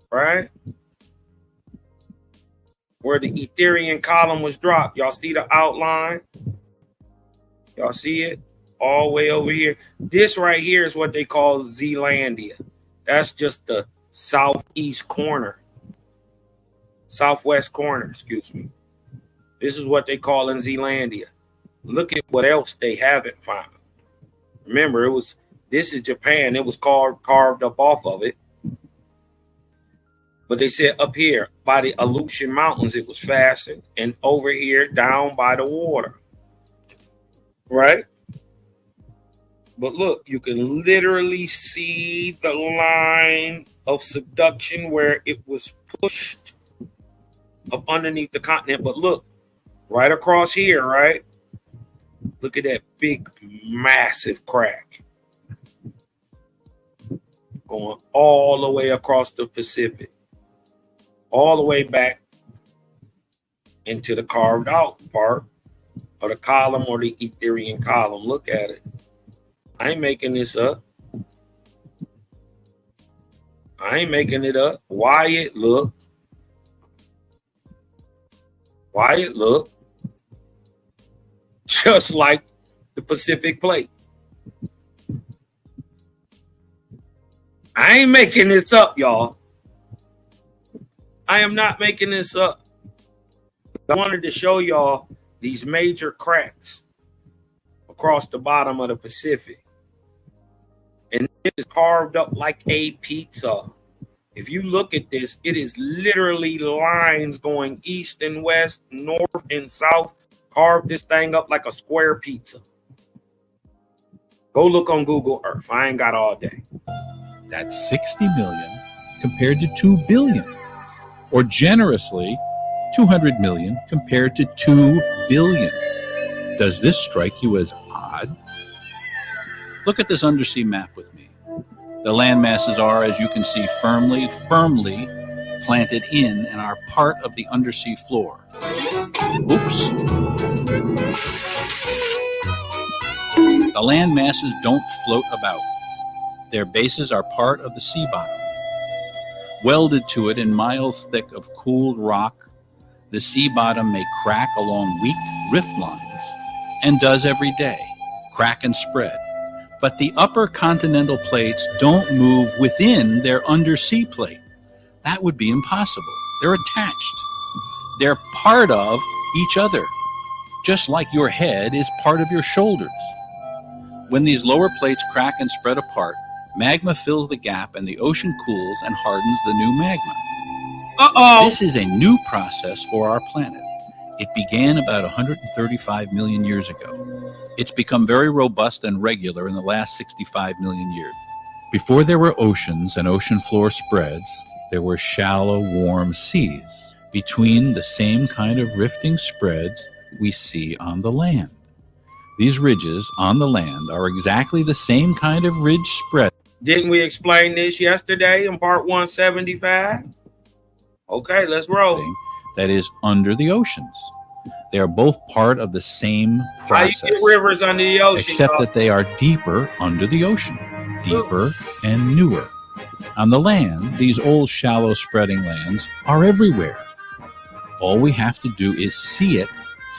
right? Where the Etherian column was dropped. Y'all see the outline? Y'all see it? All the way over here. This right here is what they call Zealandia. That's just the southwest corner, excuse me. This is what they call in Zealandia. Look at what else they haven't found. Remember, this is Japan. It was carved up off of it. But they said up here by the Aleutian Mountains, it was fastened. And over here down by the water. Right? But look, you can literally see the line of subduction where it was pushed up underneath the continent. But look, right across here, right? Look at that big, massive crack going all the way across the Pacific, all the way back into the carved out part of the column or the Etherian column. Look at it. I ain't making this up. I ain't making it up. Wyatt, look. Just like the Pacific plate. I ain't making this up, y'all. I am not making this up. I wanted to show y'all these major cracks across the bottom of the Pacific. And it is carved up like a pizza. If you look at this, it is literally lines going east and west, north and south. Carved this thing up like a square pizza. Go look on Google Earth. I ain't got all day. That's 60 million compared to 2 billion. Or generously, 200 million compared to 2 billion. Does this strike you as odd? Look at this undersea map with me. The land masses are, as you can see, firmly planted in and are part of the undersea floor. Oops. The land masses don't float about. Their bases are part of the sea bottom. Welded to it in miles thick of cooled rock, the sea bottom may crack along weak rift lines, and does every day, crack and spread. But the upper continental plates don't move within their undersea plate. That would be impossible. They're attached. They're part of each other, just like your head is part of your shoulders. When these lower plates crack and spread apart, magma fills the gap and the ocean cools and hardens the new magma. This is a new process for our planet. It began about 135 million years ago. It's become very robust and regular in the last 65 million years. Before there were oceans and ocean floor spreads, there were shallow, warm seas between the same kind of rifting spreads we see on the land. These ridges on the land are exactly the same kind of ridge spread. Didn't we explain this yesterday in part 175? Okay, let's roll. That is under the oceans. They are both part of the same process. How you get rivers under the ocean? Except that they are deeper under the ocean, deeper and newer. On the land, these old shallow spreading lands are everywhere. All we have to do is see it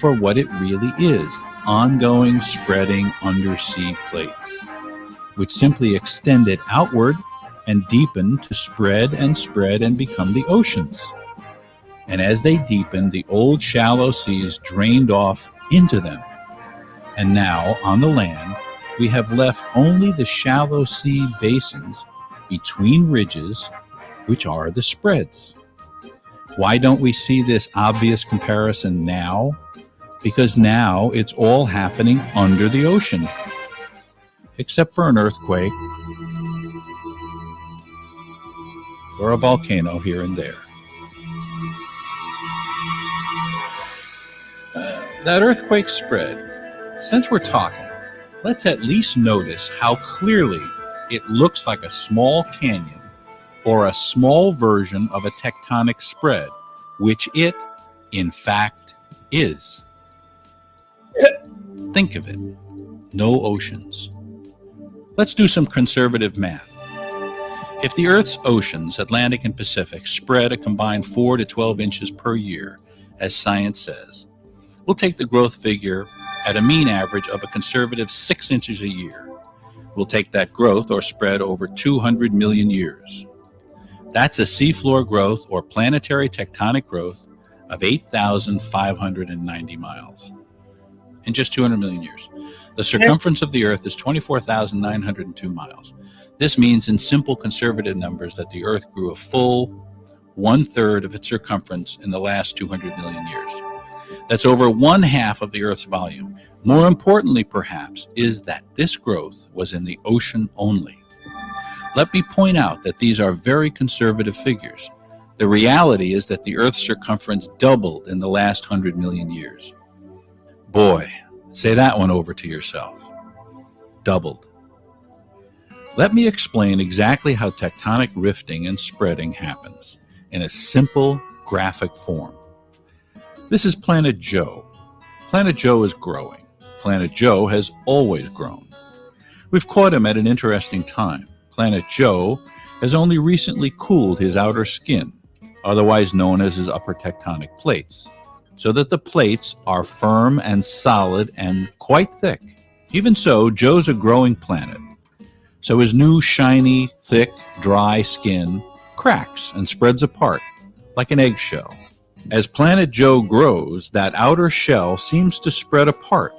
for what it really is, ongoing spreading undersea plates, which simply extend it outward and deepen to spread and become the oceans. And as they deepen, the old shallow seas drained off into them. And now, on the land, we have left only the shallow sea basins between ridges, which are the spreads. Why don't we see this obvious comparison now? Because now it's all happening under the ocean, except for an earthquake or a volcano here and there. That earthquake spread. Since we're talking, let's at least notice how clearly it looks like a small canyon or a small version of a tectonic spread, which it, in fact, is. Think of it. No oceans. Let's do some conservative math. If the Earth's oceans, Atlantic and Pacific, spread a combined 4 to 12 inches per year, as science says, we'll take the growth figure at a mean average of a conservative 6 inches a year. We'll take that growth or spread over 200 million years. That's a seafloor growth or planetary tectonic growth of 8,590 miles in just 200 million years. The circumference of the Earth is 24,902 miles. This means in simple conservative numbers that the Earth grew a full 1/3 of its circumference in the last 200 million years. That's over 1/2 of the Earth's volume. More importantly, perhaps, is that this growth was in the ocean only. Let me point out that these are very conservative figures. The reality is that the Earth's circumference doubled in the last 100 million years. Boy, say that one over to yourself. Doubled. Let me explain exactly how tectonic rifting and spreading happens in a simple graphic form. This is Planet Joe. Planet Joe is growing. Planet Joe has always grown. We've caught him at an interesting time. Planet Joe has only recently cooled his outer skin, otherwise known as his upper tectonic plates, so that the plates are firm and solid and quite thick. Even so, Joe's a growing planet, so his new shiny, thick, dry skin cracks and spreads apart like an eggshell. As Planet Joe grows, that outer shell seems to spread apart,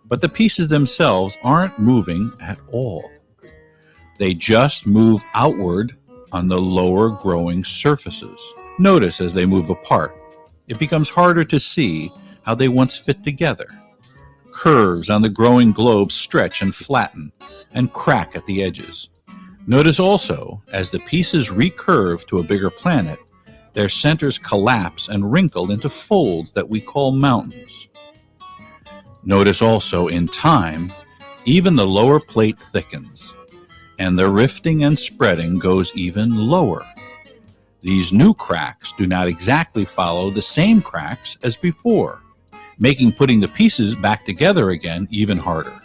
but the pieces themselves aren't moving at all. They just move outward on the lower growing surfaces. Notice as they move apart, it becomes harder to see how they once fit together. Curves on the growing globe stretch and flatten and crack at the edges. Notice also, as the pieces recurve to a bigger planet, their centers collapse and wrinkle into folds that we call mountains. Notice also, in time, even the lower plate thickens, and the rifting and spreading goes even lower. These new cracks do not exactly follow the same cracks as before, making putting the pieces back together again even harder.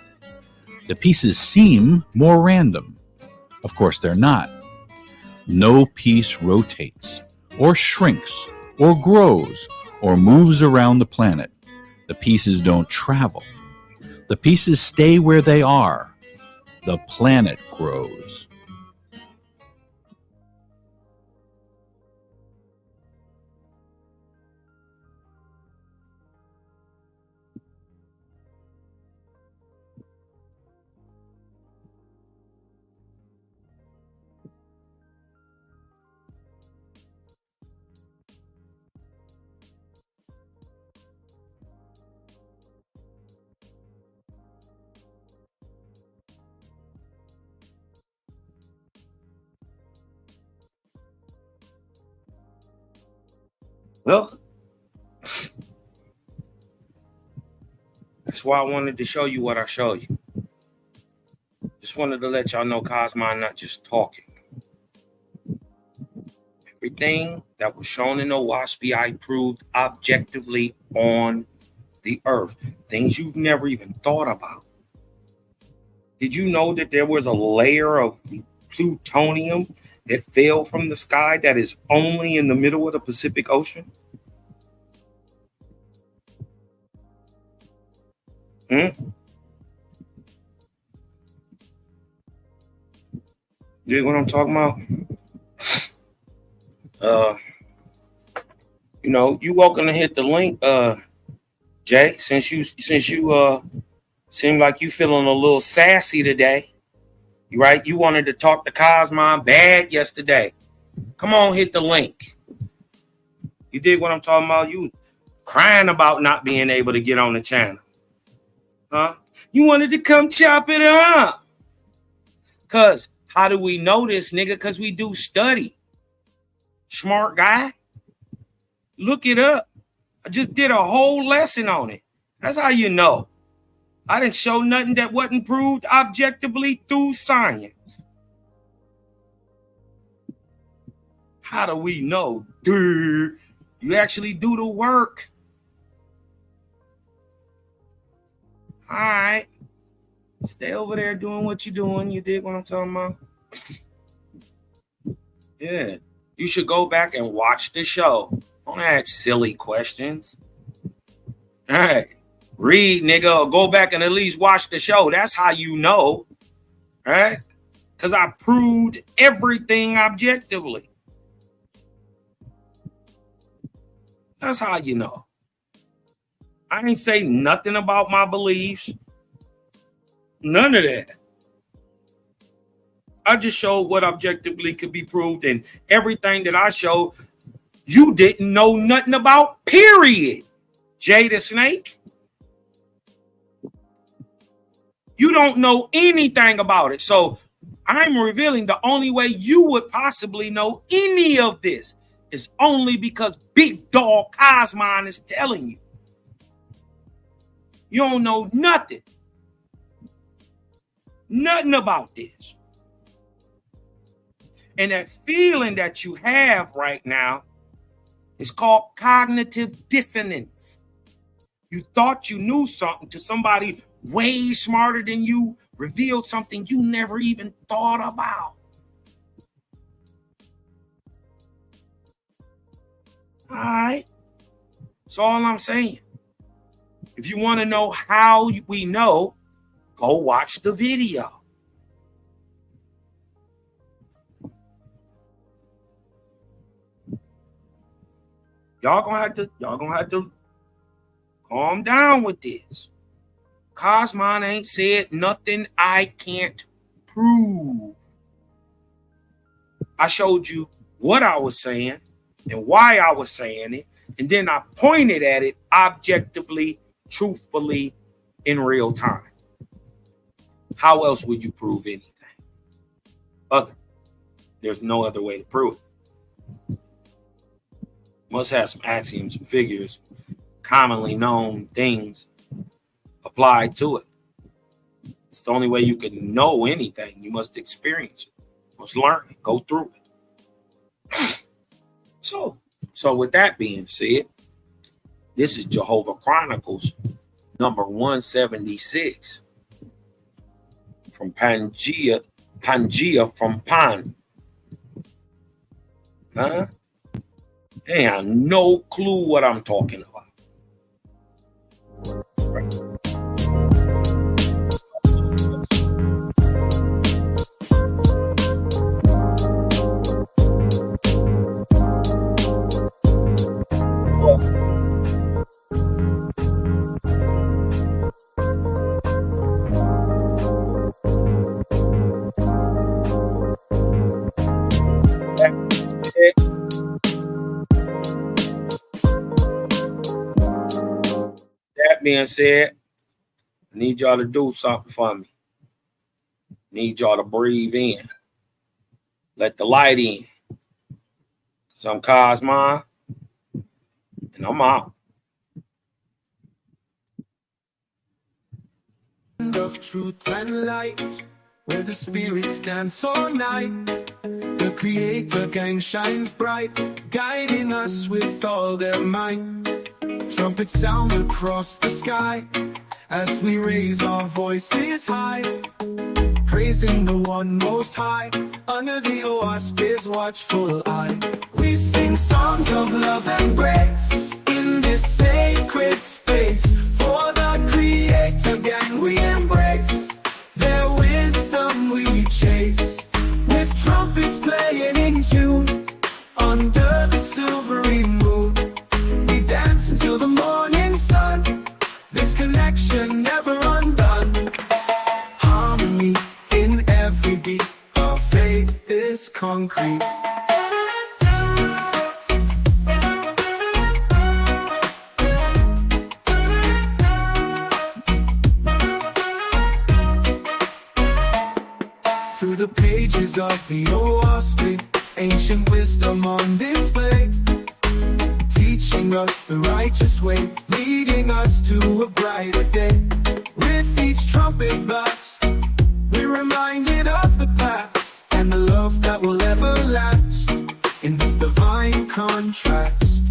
The pieces seem more random. Of course, they're not. No piece rotates, or shrinks, or grows, or moves around the planet. The pieces don't travel. The pieces stay where they are. The planet grows. Well, that's why I wanted to show you what I showed you. Just wanted to let y'all know Cosmo not just talking. Everything that was shown in the WASP I proved objectively on the earth. Things you've never even thought about. Did you know that there was a layer of plutonium that fell from the sky that is only in the middle of the Pacific Ocean? You know what I'm talking about? You welcome to hit the link, Jay. Since you seem like you feeling a little sassy today, right? You wanted to talk to Cosmo bad yesterday. Come on, hit the link. You dig what I'm talking about? You crying about not being able to get on the channel, huh? You wanted to come chop it up, cause how do we know this, nigga? Cause we do study. Smart guy. Look it up. I just did a whole lesson on it. That's how you know. I didn't show nothing that wasn't proved objectively through science. How do we know? Dude, you actually do the work. All right. Stay over there doing what you're doing. You dig what I'm talking about? Yeah. You should go back and watch the show. Don't ask silly questions. All right. Read, nigga, or go back and at least watch the show. That's how you know. Right? Because I proved everything objectively. That's how you know. I ain't say nothing about my beliefs. None of that. I just showed what objectively could be proved, and everything that I showed, you didn't know nothing about, period. Jay the Snake. You don't know anything about it. So I'm revealing the only way you would possibly know any of this is only because Big Dog Cosmon is telling you. You don't know nothing. Nothing about this. And that feeling that you have right now is called cognitive dissonance. You thought you knew something to somebody way smarter than you, revealed something you never even thought about. All right. That's all I'm saying. If you want to know how we know, go watch the video. Y'all gonna have to calm down with this. Cosmon ain't said nothing I can't prove. I showed you what I was saying and why I was saying it, and then I pointed at it objectively, truthfully, in real time. How else would you prove anything? There's no other way to prove it. Must have some axioms, some figures, commonly known things applied to it. It's the only way you can know anything. You must experience it. You must learn it, go through it. So with that being said, this is Jehovah Chronicles number 176 from Pangea from Pan. Huh? They have no clue what I'm talking about. That being said, I need y'all to do something for me. Need y'all to breathe in. Let the light in. Because I'm Cosmon, and I'm out. Of truth and light, where the spirits dance all night. The Creator gang shines bright, guiding us with all their might. Trumpets sound across the sky as we raise our voices high, praising the one most high under the Oasis' watchful eye. We sing songs of love and grace in this sacred space. For the Creator gang we embrace, their wisdom we chase, with trumpets playing in tune under the silvery moon. We dance until the morning sun, this connection never undone. Harmony in every beat, our faith is concrete. Through the pages of the Oasis, ancient wisdom on display, teaching us the righteous way, leading us to a brighter day. With each trumpet blast, we're reminded of the past and the love that will ever last in this divine contrast.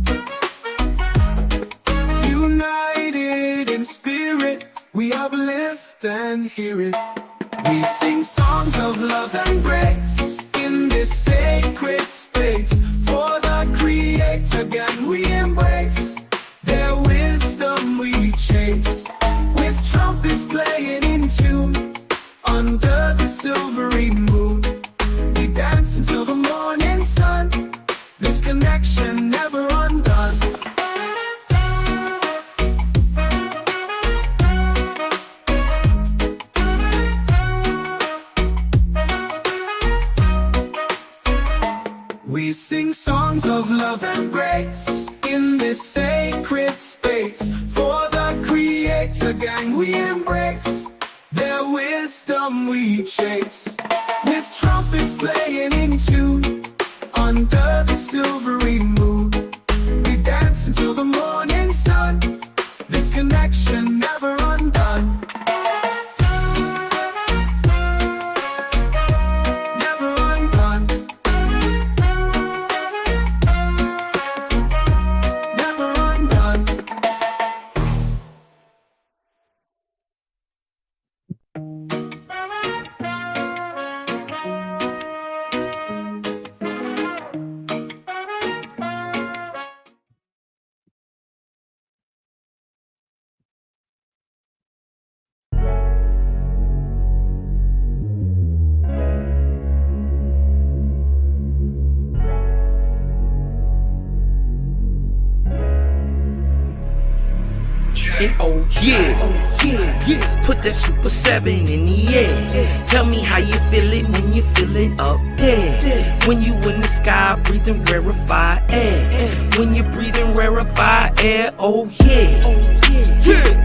United in spirit, we uplift and hear it. We sing songs of love and grace in this sacred space. For the Creator gang we embrace, their wisdom we chase, with trumpets playing in tune under the silvery moon. We dance until the morning sun, this connection never undone. We sing songs of love and grace in this sacred space. For the Creator gang we embrace, their wisdom we chase, with trumpets playing in tune under the silvery moon. We dance until the morning sun, this connection never undone. And oh yeah, put that Super 7 in the air. Tell me how you feel it when you're feeling up there. When you in the sky breathing rarefied air. When you're breathing rarefied air, oh yeah.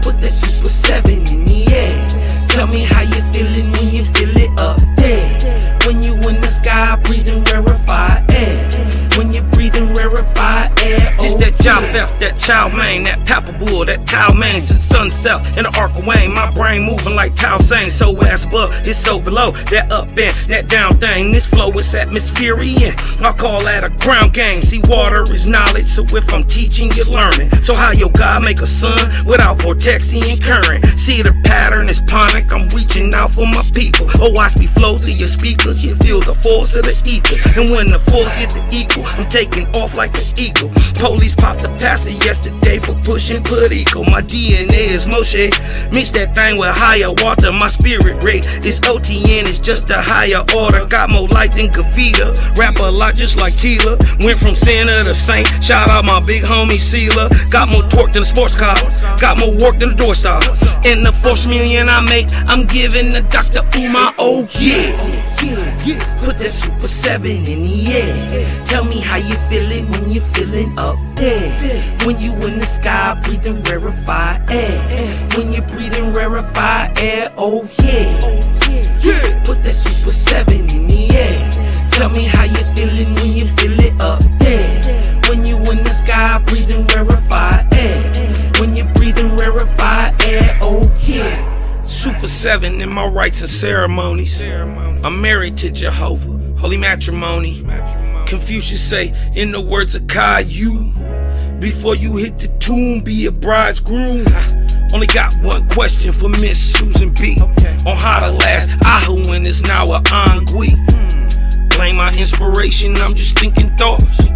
Put that Super 7 in the air. Tell me how you feeling when you feel it up there. When you in the sky breathing rarefied air. When you're breathing rarefied air, Just that job theft, that chow mein, that papaboo, that towel main. Since sunset in the arc of Wayne, my brain moving like Tao Sane. So ass above, it's so below. That up and that down thing. This flow is atmospherian. I call that a ground game. See, water is knowledge, so if I'm teaching, you're learning. So how your God make a sun without vortexing current? See, the pattern is ponic. I'm reaching out for my people. Oh, watch me flow through your speakers. You feel the force of the ether. And when the force gets the equal, I'm taking off like an eagle. Police popped the pastor yesterday for pushing Puerto. My DNA is Moshe. Mix that thing with higher water. My spirit rate is OTN. It's just a higher order. Got more light than Kavita. Rap a lot just like Tila. Went from sinner to saint. Shout out my big homie Sela. Got more torque than a sports car. Got more work than a door star. And the 4 million I make, I'm giving the Dr. Umar. Oh yeah. Put that Super 7 in the air. Tell me how you feeling when you're feeling up there. When you in the sky breathing rarefied air. When you're breathing rarefied air, oh yeah. Put that Super 7 in the air. Tell me how you feeling when you feel it up there. When you in the sky breathing rarefied air. When you're breathing rarefied air, oh yeah. Super 7 in my rites and ceremonies. I'm married to Jehovah, holy matrimony. Confucius say, in the words of Caillou, before you hit the tomb, be a bridegroom. Only got one question for Miss Susan B. On how to last Ahuin is now a ennui. Blame my inspiration, I'm just thinking thoughts.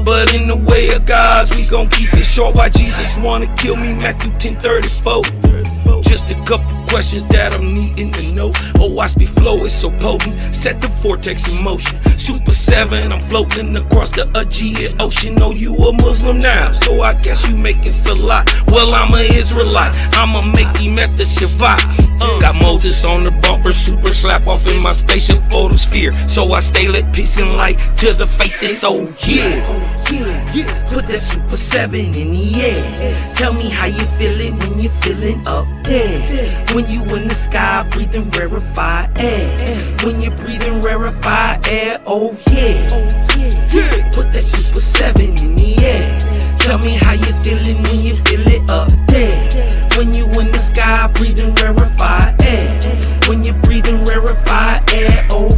But in the way of God's, we gon' keep it short. Why Jesus wanna kill me, Matthew 10:34. Just a couple questions that I'm needing to know. Oh, watch me flow, it's so potent. Set the vortex in motion. Super 7, I'm floating across the Aegean Ocean. Oh, you a Muslim now, so I guess you making salat. Well, I'm a Israelite, I'ma make him at the Shabbat. Got Moses on the bumper, super slap off in my spaceship photosphere. So I stay lit, peace and light to the faith is so yeah. Put that Super 7 in the air. Tell me how you feeling when you're feeling up there. When you in the sky breathing rarefied air. When you're breathing rarefied air, oh yeah. Put that Super 7 in the air. Tell me how you feeling when you feel it up there. When you in the sky breathing rarefied air. When you're breathing rarefied air, oh